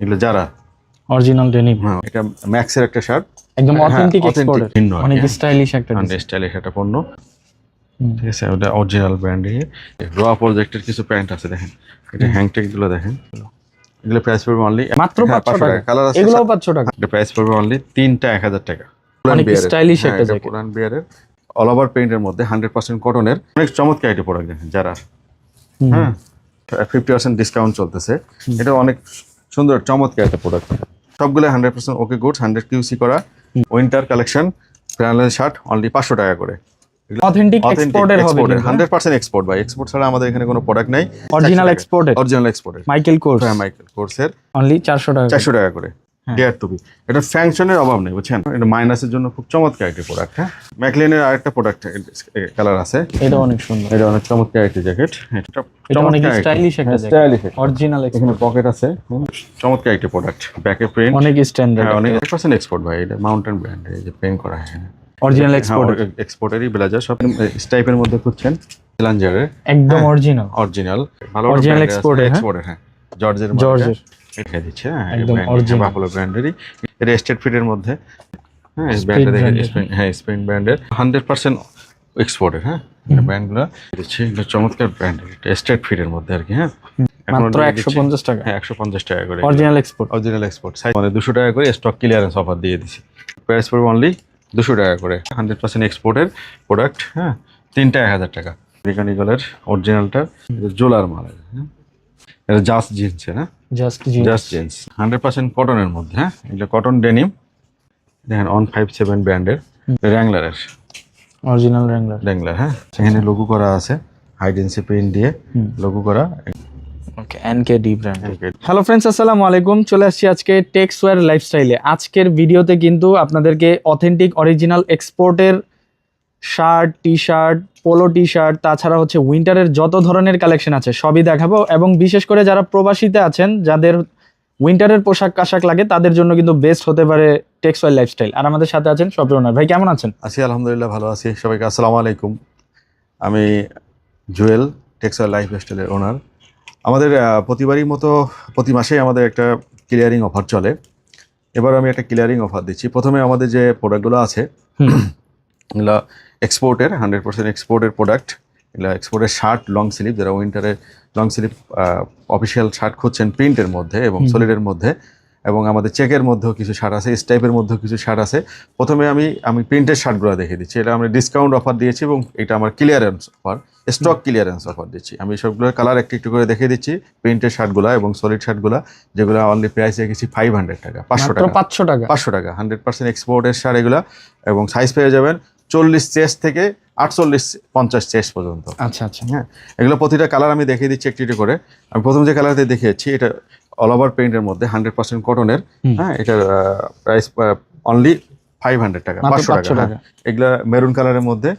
এগুলো যারা original denim. হ্যাঁ, এটা ম্যাক্সের একটা শার্ট, একদম অথেন্টিক এক্সপোর্টের, অনেক স্টাইলিশ একটা ডিজাইন, স্টাইলিশ একটা পণ্য। ঠিক আছে, ওটা অরিজিনাল ব্র্যান্ডের। র প্রজেক্টের কিছু প্যান্ট আছে, দেখেন এটা হ্যাংটেক গুলো দেখেন। এগুলো প্রাইস পড়বে অনলি মাত্র 500 টাকা। কালার আছে, এগুলোও 500 টাকা। এটা প্রাইস পড়বে অনলি 3টা 1000 টাকা। অনেক স্টাইলিশ একটা জ্যাকেট, পুরান বিয়ারের অল ওভার প্রিন্টের মধ্যে 100% কটনের অনেক চমৎকার একটা প্রোডাক্ট দেখেন যারা। হ্যাঁ, 50% ডিসকাউন্ট চলতেছে। এটা অনেক সুন্দর চমৎকার একটা প্রোডাক্ট। সবগুলো 100% ওকে গুডস, 100 কিউসি করা winter collection panel shirt only 500 টাকা করে। অথেন্টিক এক্সপোর্টের হবে, 100% এক্সপোর্ট ভাই। এক্সপোর্ট ছাড়া আমাদের এখানে কোনো প্রোডাক্ট নাই। অরিজিনাল এক্সপোর্টের, অরিজিনাল এক্সপোর্টের মাইকেল কোর্স। হ্যাঁ, মাইকেল কোর্সের অনলি 400 টাকা, 400 টাকা করে। ডিয়ার টু বি, এটা ফ্যাংশনের অভাব নেই, বুঝছেন। এটা মাইনাসের জন্য খুব চমৎকার একটা প্রোডাক্ট। হ্যাঁ, ম্যাকলিনের আরেকটা প্রোডাক্ট কালার আছে, এটা অনেক সুন্দর। এটা অনেক চমৎকার একটা জ্যাকেট। এটা অনেক স্টাইলিশ একটা জ্যাকেট, স্টাইলিশ। অরিজিনাল এখানে পকেট আছে, চমৎকার একটা প্রোডাক্ট। ব্যাকে প্রিন্ট অনেক স্ট্যান্ডার্ড, অনেক 100% এক্সপোর্ট ভাই। এটা মাউন্টেন ব্র্যান্ড, এই যে প্রিন্ট করা হয় অরিজিনাল এক্সপোর্ট। এক্সপোর্টেরই ব্লেজার সব টাইপের মধ্যে খুঁজছেন, ল্যাঞ্জারের একদম অরিজিনাল, অরিজিনাল ভালো অরিজিনাল এক্সপোর্টের। হ্যাঁ, জর্জের এটা দিচ্ছে। হ্যাঁ, একদম অরিজিনাল বাফলো ব্র্যান্ডেরই। এটা স্টেট ফিটের মধ্যে। হ্যাঁ, ব্র্যান্ডে দেখেন, স্পেন ব্র্যান্ডের 100% এক্সপোর্টের। হ্যাঁ, ব্র্যান্ডগুলো দিচ্ছে, এগুলো চমৎকার ব্র্যান্ডের, স্টেট ফিটের মধ্যে আর কি। হ্যাঁ, মাত্র 150 টাকা। হ্যাঁ, 150 টাকা করে original export, original export size, মানে 200 টাকা করে স্টক ক্লিয়ারেন্স অফার দিয়ে দিছি। প্রাইস পড়বে অনলি 200 টাকা করে। 100% এক্সপোর্টের প্রোডাক্ট। হ্যাঁ, 3টা 1000 টাকা। আমেরিকান ইগলের অরিজিনালটা জোলার মাল। হ্যাঁ, এটা জাস্ট জিন্সের। হ্যাঁ, জাস্ট জিন্স 100% কটনের মধ্যে। হ্যাঁ, এগুলো কটন ডেনিম। দেখেন 157 ব্র্যান্ডের র্যাংলারের, অরিজিনাল র্যাংলার। হ্যাঁ, এখানে লোগো করা আছে, হাইডেন্সি প্রিন্ট দিয়ে লোগো করা। ওকে, এনকেডি ব্র্যান্ড। হ্যালো ফ্রেন্ডস, আসসালামু আলাইকুম। চলে আসছি আজকে টেক্সওয়্যার লাইফস্টাইলে। আজকের ভিডিওতে কিন্তু আপনাদেরকে অথেন্টিক অরিজিনাল এক্সপোর্টের shirt, T shirt, polo T shirt, তাছাড়া হচ্ছে উইন্টারের যত ধরনের কালেকশন আছে সবই দেখাবো। এবং বিশেষ করে যারা প্রবাসীতে আছেন, যাদের উইন্টারের পোশাক আশাক লাগে, তাদের জন্য কিন্তু বেস্ট হতে পারে টেক্সওয়্যার লাইফস্টাইল। আর আমাদের সাথে আছেন শপের ওনার ভাই, কেমন আছেন? আছি আলহামদুলিল্লাহ, ভালো আছি। সবাইকে আসসালামু আলাইকুম। আমি জুয়েল, টেক্সওয়্যার লাইফস্টাইলের ওনার। আমাদের প্রতিবারই মতো প্রতি মাসেই আমাদের একটা ক্লিয়ারিং অফার চলে। এবার আমি একটা ক্লিয়ারিং অফার দিচ্ছি। প্রথমে আমাদের যে প্রোডাক্টগুলো আছে এগুলো এক্সপোর্টের, 100% এক্সপোর্টের প্রোডাক্ট। এগুলো এক্সপোর্টের শার্ট, লং স্লিভ, যারা উইন্টারে লং স্লিভ অফিসিয়াল শার্ট খুঁজছেন প্রিন্টের মধ্যে এবং সলিডের মধ্যে, এবং আমাদের চেকের মধ্যেও কিছু শার্ট আছে, স্টাইপের মধ্যেও কিছু শার্ট আছে। প্রথমে আমি প্রিন্টের শার্টগুলো দেখিয়ে দিচ্ছি। এটা আমরা ডিসকাউন্ট অফার দিয়েছি এবং এটা আমার clearance offer, stock clearance offer দিচ্ছি। আমি সবগুলোর কালার একটু একটু করে দেখিয়ে দিচ্ছি। প্রিন্টের শার্টগুলো এবং সলিড শার্টগুলো, যেগুলো অনলি প্রাইস রেখেছি 500 টাকা, 500 টাকা, 500 টাকা। 100% এক্সপোর্টের শার্ট এগুলো, এবং সাইজ পেয়ে যাবেন 40 চেস্ট থেকে 48-50 চেস্ট পর্যন্ত। আচ্ছা আচ্ছা। হ্যাঁ, এগুলো প্রতিটা কালার আমি দেখিয়ে দিচ্ছি একটু একটু করে। আমি প্রথম যে কালারটা দেখিয়েছি, এটা অল ওভার প্রিন্টের মধ্যে 100% কটনের। হ্যাঁ, এটার প্রাইস অনলি 500 টাকা, 500 টাকা। এগুলা মেরুন কালারের মধ্যে,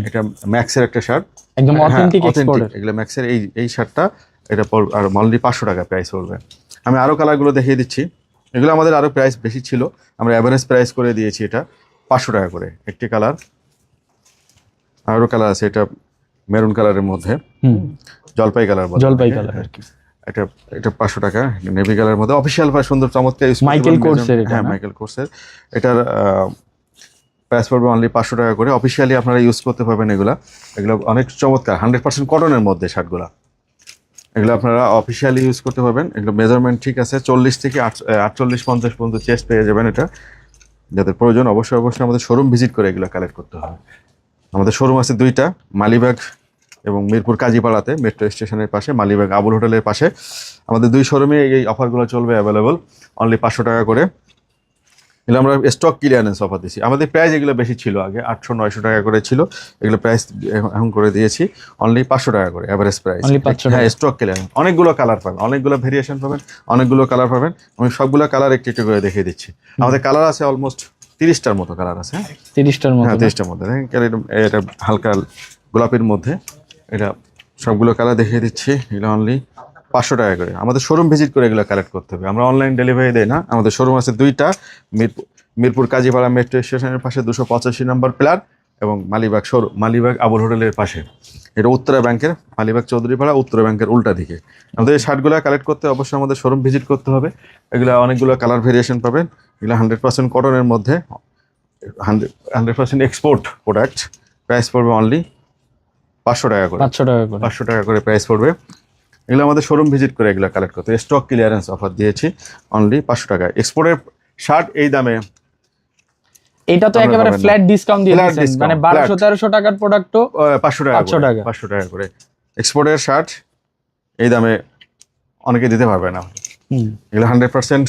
এটা ম্যাক্সের একটা শার্ট, একদম অথেন্টিক এক্সপোর্টের। এগুলো ম্যাক্সের এই শার্টটা, এটা আর অনলি 500 টাকা প্রাইস পড়বে। আমি আরো কালারগুলো দেখিয়ে দিচ্ছি। এগুলো আমাদের আরো প্রাইস বেশি ছিল, আমরা এভারেজ প্রাইস করে দিয়েছি এটা 500 টাকা করে একটি কালার। আরো কালার আছে, এটা মেরুন কালারের মধ্যে, জলপাই কালার, জলপাই কালার আর কি। এটা 500 টাকা। নেভি কালারের মধ্যে অফিসিয়াল সুন্দর চমৎকার মাইকেল কোর্সের। হ্যাঁ, মাইকেল কোর্সের। এটার প্রাইস পড়বে অনলি 500 টাকা করে। অফিসিয়ালি আপনারা ইউজ করতে পারবেন। এগুলো অনেক চমৎকার, 100% কটনের মধ্যে শার্টগুলো। এগুলো আপনারা অফিসিয়ালি ইউজ করতে পারবেন। এগুলো মেজারমেন্ট ঠিক আছে, 40 থেকে 48-50 পর্যন্ত চেস্ট পেয়ে যাবেন। এটা যাদের প্রয়োজন অবশ্যই আমাদের শোরুম ভিজিট করে এগুলো কালেক্ট করতে হবে। আমাদের শোরুম আছে 2টা, মালিবাগ এবং মিরপুর কাজীপাড়াতে, মেট্রো স্টেশনের পাশে, মালিবাগ আবুল হোটেলের পাশে। আমাদের 2 শোরুমে এই অফারগুলো চলবে অ্যাভেলেবল, অনলি 500 টাকা করে। এগুলো আমরা স্টক ক্লিয়ারেন্স অফার দিচ্ছি। আমাদের প্রাইস এগুলো বেশি ছিল, আগে 800-900 টাকা করে ছিল। এগুলো প্রাইস এখন করে দিয়েছি অনলি 500 টাকা করে, অ্যাভারেজ প্রাইস। হ্যাঁ, স্টক ক্লিয়ারেন্স। অনেকগুলো কালার পাবেন, অনেকগুলো ভেরিয়েশন পাবেন, অনেকগুলো কালার পাবেন। আমি সবগুলো কালার একটু একটু করে দেখিয়ে দিচ্ছি। আমাদের কালার আছে অলমোস্ট 30টার মতো কালার আছে। 30টার মতো? হ্যাঁ, 30টার মধ্যে। এটা হালকা গোলাপের মধ্যে, এটা সবগুলো কালার দেখিয়ে দিচ্ছি। এগুলো অনলি 500 টাকা করে। আমাদের শোরুম ভিজিট করে এগুলো কালেক্ট করতে হবে, আমরা অনলাইন ডেলিভারি দেই না। আমাদের শোরুম আছে 2টা, মিরপুর কাজীপাড়া মেট্রো স্টেশনের পাশে 285 নম্বর প্লাট, এবং মালিবাগ আবুল হোটেলের পাশে। এটা উত্তরা ব্যাংকের, মালিবাগ চৌধুরীপাড়া উত্তরা ব্যাংকের উল্টা দিকে। আমাদের এই শার্টগুলো কালেক্ট করতে অবশ্যই আমাদের শোরুম ভিজিট করতে হবে। এগুলো অনেকগুলো কালার ভেরিয়েশন পাবেন। এগুলো 100% কটনের মধ্যে, 100% এক্সপোর্ট প্রোডাক্ট। প্রাইস পড়বে অনলি 500 টাকা করে। 500 টাকা করে প্রাইস পড়বে। এগুলো আমাদের শোরুম ভিজিট করে এগুলো কালেক্ট করতে। স্টক ক্লিয়ারেন্স অফার দিয়েছি অনলি 500 টাকা। এক্সপোর্টের শার্ট এই দামে এটা তো একেবারে ফ্ল্যাট ডিসকাউন্ট দিয়ে Flat দিয়েছেন, মানে discount, 1200-1300 টাকার প্রোডাক্ট তো 500 টাকা 500 টাকা করে। এক্সপোর্টের শার্ট এই দামে অনেকে দিতে পারবে না। এগুলো 100%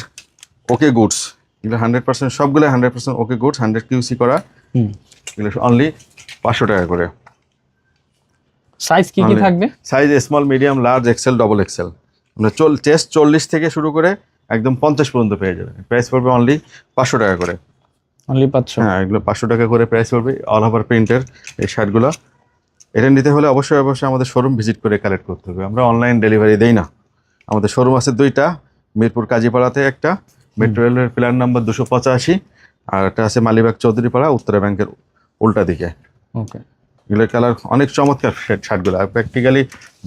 ওকে গুডস। এগুলো 100% সবগুলো 100% ওকে গুডস, 100 কিউসি করা। এগুলো অনলি 500 টাকা করে। সাইজ কি থাকবে? Size small, medium, large, XL, double XL. আমরা চেস্ট 40 থেকে শুরু করে একদম 50 পর্যন্ত পেয়ে যাবেন। প্রাইস পড়বে অনলি 500 টাকা করে। অনলি 500? হ্যাঁ, এগুলো 500 টাকা করে প্রাইস পড়বে। অল ওভার প্রিন্টের এই শার্টগুলো। এটা নিতে হলে অবশ্যই আমাদের শোরুম ভিজিট করে কালেক্ট করতে হবে। আমরা অনলাইন ডেলিভারি দেই না। আমাদের শোরুম আছে 2টা, মিরপুর কাজীপাড়াতে একটা, মেট্রো রেলের প্ল্যান নাম্বার 285, আর একটা আছে মালিবাগ চৌধুরীপাড়া উত্তরা ব্যাংকের উল্টা দিকে। ওকে। এগুলো কালার অনেক চমৎকার শার্টগুলো। প্র্যাকটিক্যালি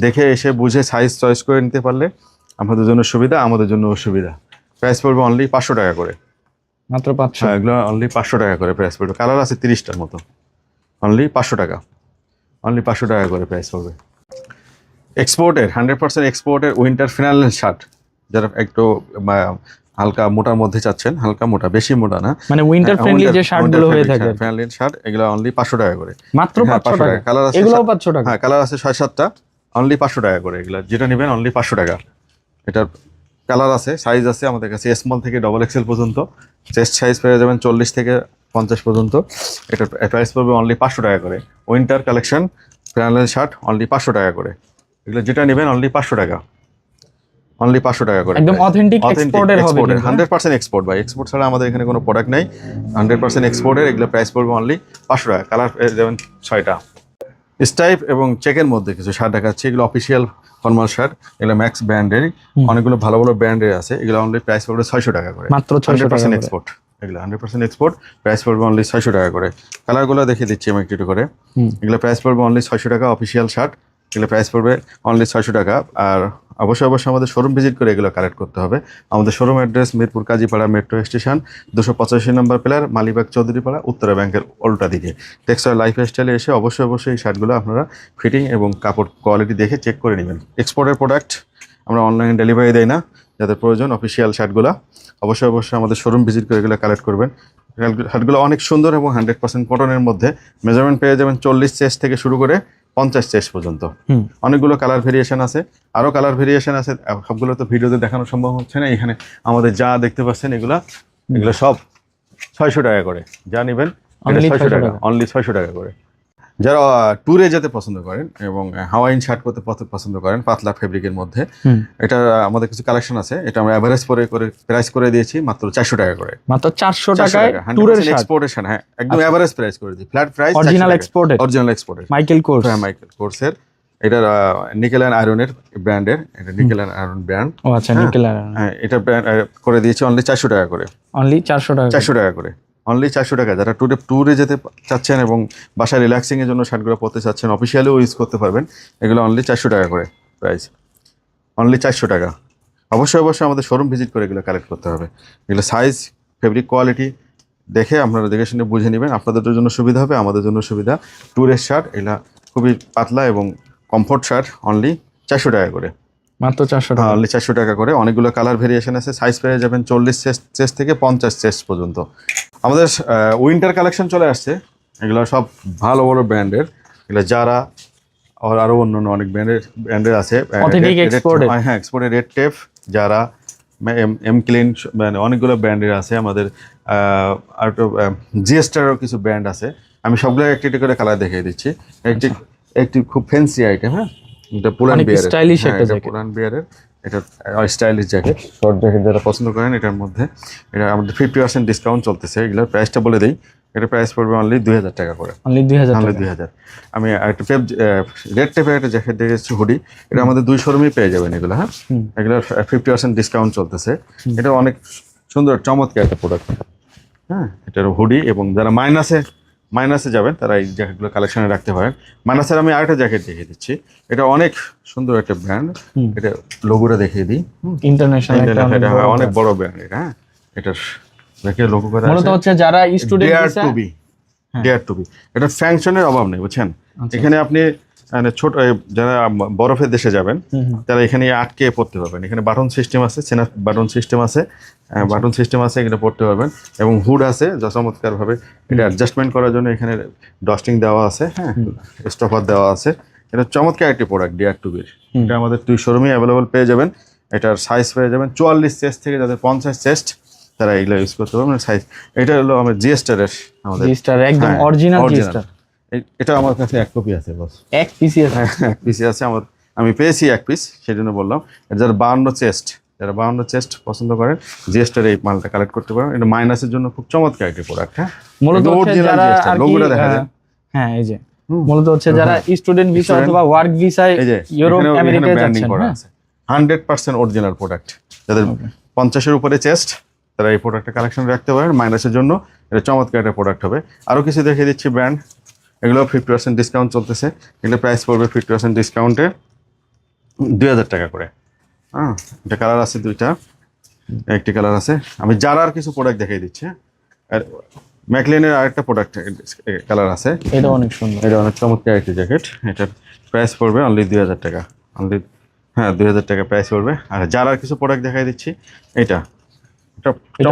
দেখে এসে বুঝে সাইজ চয়েস করে নিতে পারলে আমাদের জন্য সুবিধা, আমাদের জন্য অসুবিধা। প্রাইস পড়বে অনলি 500 টাকা করে। মাত্র 500? হ্যাঁ, এগুলো অনলি 500 টাকা করে প্রাইস পড়বে। কালার আছে 30টার মতো। অনলি 500 টাকা। অনলি 500 টাকা করে প্রাইস পড়বে। এক্সপোর্টের 100% এক্সপোর্টের উইন্টার ফিনাল শার্ট, যারা একটু হালকা মোটার মধ্যে চাচ্ছেন, হালকা মোটা, বেশি মোটা না, মানে উইন্টার ফ্রেন্ডলি যে শার্টগুলো হয়ে থাকে, ফ্রেন্ডলি শার্ট, এগুলো অনলি 500 টাকা করে। মাত্র 500 টাকা। কালার আছে, এগুলোও 500 টাকা? হ্যাঁ, কালার আছে 6-7টা। অনলি 500 টাকা করে এগুলো। যেটা নেবেন অনলি 500 টাকা। এটার কালার আছে, সাইজ আছে আমাদের কাছে স্মল থেকে ডবল এক্সেল পর্যন্ত। চেস্ট সাইজ পেয়ে যাবেন 40 থেকে 50 পর্যন্ত। এটার প্রাইস পড়বে অনলি 500 টাকা করে। Winter collection funnel shirt only 500 টাকা করে। এগুলো যেটা নেবেন অনলি 500 টাকা। অনলি 500 টাকা করে। একদম অথেন্টিক এক্সপোর্টের হবে কিন্তু? 100% এক্সপোর্ট ভাই। এক্সপোর্ট ছাড়া আমাদের এখানে কোনো প্রোডাক্ট নেই। 100% এক্সপোর্টের। এগুলো প্রাইস পড়বে অনলি 500 টাকা। কালার পেয়ে যাবেন 6টা। স্টাইপ এবং চেকের মধ্যে কিছু শার্ট দেখাচ্ছি। এগুলো অফিসিয়াল ফর্মাল শার্ট। এগুলো ম্যাক্স ব্র্যান্ডের, অনেকগুলো ভালো ভালো ব্র্যান্ডের আছে। এগুলো অনলি প্রাইস পড়বে 600 টাকা করে। মাত্র 600 টাকা। 100% এক্সপোর্ট। এগুলো 100% এক্সপোর্ট। প্রাইস পড়বে অনলি 600 টাকা করে। কালারগুলো দেখিয়ে দিচ্ছি আমি একটু করে। এগুলো প্রাইস পড়বে অনলি 600 টাকা। Official shirt. এগুলো প্রাইস পড়বে অনলি 600 টাকা। আর অবশ্যই আমাদের শোরুম ভিজিট করে এগুলো কালেক্ট করতে হবে। আমাদের showroom address Mirpur Kazipara metro station, 285 নম্বর পিলার, মালিবাগ চৌধুরীপাড়া উত্তরা ব্যাংকের উল্টা দিকে। টেক্সটাইল লাইফস্টাইলে এসে অবশ্যই এই শার্টগুলো আপনারা ফিটিং এবং কাপড় কোয়ালিটি দেখে চেক করে নেবেন। এক্সপোর্টের প্রোডাক্ট আমরা অনলাইন ডেলিভারি দেই না। যাদের প্রয়োজন অফিসিয়াল শার্টগুলো অবশ্যই আমাদের শোরুম ভিজিট করে এগুলো কালেক্ট করবেন। শার্টগুলো অনেক সুন্দর এবং 100% কটনের মধ্যে। মেজারমেন্ট পেয়ে যাবেন 40 চেস্ট থেকে শুরু করে 50 চেস্ট পর্যন্ত। অনেকগুলো কালার ভেরিয়েশন আছে, আরো কালার ভেরিয়েশন আছে। সবগুলো তো ভিডিওতে দেখানো সম্ভব হচ্ছে না। এখানে আমাদের যা দেখতে পাচ্ছেন এগুলো সব 600 টাকা করে। যা নেবেন 600 টাকা, অনলি 600 টাকা করে। যারা ট্যুরে যেতে পছন্দ করেন এবং হাওয়াইন শার্ট করতে পছন্দ করেন পাতলা ফেব্রিকের মধ্যে, এটা আমাদের কিছু কালেকশন আছে। এটা আমরা এভারেজ করে প্রাইস করে দিয়েছি মাত্র 400 টাকা করে। মাত্র 400 টাকায় ট্যুরের শার্ট এক্সপোর্টেশন। হ্যাঁ, একদম এভারেজ প্রাইস করে দিই। Flat price. অরিজিনাল এক্সপোর্টের মাইকেল কোর্স। হ্যাঁ, মাইকেল কোর্সের। এটা নিকেল অ্যান্ড আয়রনের ব্র্যান্ডের। এটা নিকেল অ্যান্ড আয়রন ব্র্যান্ড। ও আচ্ছা, নিকেল আয়রন। হ্যাঁ, এটা করে দিয়েছি অনলি 400 টাকা করে। অনলি 400 টাকা। 400 টাকা করে। অনলি 400 টাকা। যারা ট্যুরে যেতে চাচ্ছেন এবং বাসায় রিল্যাক্সিং এর জন্য শার্টগুলো পরতে চাচ্ছেন, অফিসিয়ালিও ইউজ করতে পারবেন, এগুলো অনলি 400 টাকা করে প্রাইস। অনলি 400 টাকা। অবশ্যই আমাদের শোরুম ভিজিট করে এগুলো কালেক্ট করতে হবে। এগুলো সাইজ, ফেব্রিক কোয়ালিটি দেখে আপনারা দেখে শুনে বুঝে নেবেন। আপনাদের জন্য সুবিধা হবে, আমাদের জন্য সুবিধা। ট্যুরের শার্ট এগুলো খুবই পাতলা এবং কমফোর্ট শার্ট। অনলি 400 টাকা করে। মাত্র 400 টাকা। অনলি 400 টাকা করে। অনেকগুলো কালার ভেরিয়েশন আছে। সাইজ পেয়ে যাবেন 40 চেস্ট থেকে 50 চেস্ট পর্যন্ত। আমাদের উইন্টার কালেকশন চলে আসছে। এগুলো সব ভালো বড় ব্র্যান্ডের। এগুলো যারা আরও অন্যান্য অনেক ব্র্যান্ডের আছে। হ্যাঁ, এক্সপোর্টের রেড টেপ, যারা এম ক্লিন, মানে অনেকগুলো ব্র্যান্ডের আছে আমাদের। আর জিএসটারও কিছু ব্র্যান্ড আছে। আমি সবগুলো একটি করে কালার দেখিয়ে দিচ্ছি। একটি খুব ফ্যান্সি আইটেম। হ্যাঁ, এটা পুরান বিয়ারের, স্টাইলিশ একটা জ্যাকেট। পুরান বিয়ারের এটা স্টাইলিশ জ্যাকেট, শর্ট জ্যাকেট যারা পছন্দ করেন। এটার মধ্যে এটা আমাদের 50% ডিসকাউন্ট চলতেছে। এগুলোর প্রাইসটা বলে দিই। এটা প্রাইস পড়বে অনলি 2000 টাকা করে। অনলি 2000। আমি একটা রেড টেপের একটা জ্যাকেট দেখেছি, হুডি। এটা আমাদের 2 শোরুমেই পেয়ে যাবেন এগুলো। হ্যাঁ, এগুলোর 50% ডিসকাউন্ট চলতেছে। এটা অনেক সুন্দর চমৎকার একটা প্রোডাক্ট। হ্যাঁ, এটার হুডি এবং যারা মাইনাসে যাবেন তারা এই জ্যাকেটগুলো কালেকশনে রাখতে পারেন। মাইনাসের আমি আরেকটা জ্যাকেট দেখিয়ে দিচ্ছি, এটা অনেক সুন্দর একটা ব্র্যান্ড, এটা লোগোটা দেখিয়ে দিই। ইন্টারন্যাশনাল অনেক বড় ব্র্যান্ড এটা, হ্যাঁ এটার দেখে লোগো করা মূলত হচ্ছে যারা student visa dare to be, এটা ফ্যাংশনের অভাব নেই বুঝছেন। এখানে আপনি মানে ছোট যারা বরফের দেশে যাবেন তারা এখানে আটকে পড়তে পারবেন, এখানে বাটন সিস্টেম আছে, সেনা বাটন সিস্টেম আছে, বাটন সিস্টেম আছে, এখানে পড়তে পারবেন এবং হুড আছে যা চমৎকার ভাবে এটা অ্যাডজাস্টমেন্ট করার জন্য এখানে ডস্টিং দেওয়া আছে, হ্যাঁ স্টপার দেওয়া আছে। এটা চমৎকার একটি প্রোডাক্ট ডেয়ার টু বির, এটা আমাদের 2 শোরুমে অ্যাভেলেবল পেয়ে যাবেন। এটার সাইজ পেয়ে যাবেন 44 চেস্ট থেকে যাদের 50 চেস্ট তারা এগুলো ইউজ করতে পারবেন। সাইজ এটা হলো আমার জিএস্টারের, আমাদের জিস্টার একদম অরিজিনাল জিস্টার। এটা আমার কাছে 1 কপি আছে বস, এক পিসি আছে, 1 পিসি আছে আমার, আমি পেয়েছি 1 পিস সেই জন্য বললাম। যারা 52 চেস্ট, যারা 52 চেস্ট পছন্দ করেন জিএস্টার এই মালটা কালেক্ট করতে পারেন। এটা মাইনাসের জন্য খুব চমৎকার একটি প্রোডাক্ট। হ্যাঁ মূলত হচ্ছে যারা আর কি লোগোটা দেখা যায়, হ্যাঁ এই যে মূলত হচ্ছে যারা স্টুডেন্ট ভিসা অথবা ওয়ার্ক ভিসায় ইউরোপ আমেরিকায় যাচ্ছেন, হ্যাঁ 100% অরিজিনাল প্রোডাক্ট। যাদের 50 এর উপরে চেস্ট তারা এই প্রোডাক্টটা কালেকশন রাখতে পারেন, মাইনাসের জন্য এটা চমৎকার একটা প্রোডাক্ট হবে। আরও কিছু দেখিয়ে দিচ্ছি ব্র্যান্ড, এগুলো 50% ডিসকাউন্ট চলতেছে, এগুলো প্রাইস পড়বে 50% ডিসকাউন্টে 2000 টাকা করে। হ্যাঁ এটা কালার আছে 2টা, একটি কালার আছে। আমি জারার কিছু প্রোডাক্ট দেখিয়ে দিচ্ছি, আর ম্যাকলেনের আরেকটা প্রোডাক্ট কালার আছে, এটা অনেক সুন্দর, এটা অনেক চমৎকার একটি জ্যাকেট। এটার প্রাইস পড়বে অনলি 2000 টাকা, অনলি, হ্যাঁ 2000 টাকা প্রাইস পড়বে। আর জারার কিছু প্রোডাক্ট দেখাই দিচ্ছি, এটা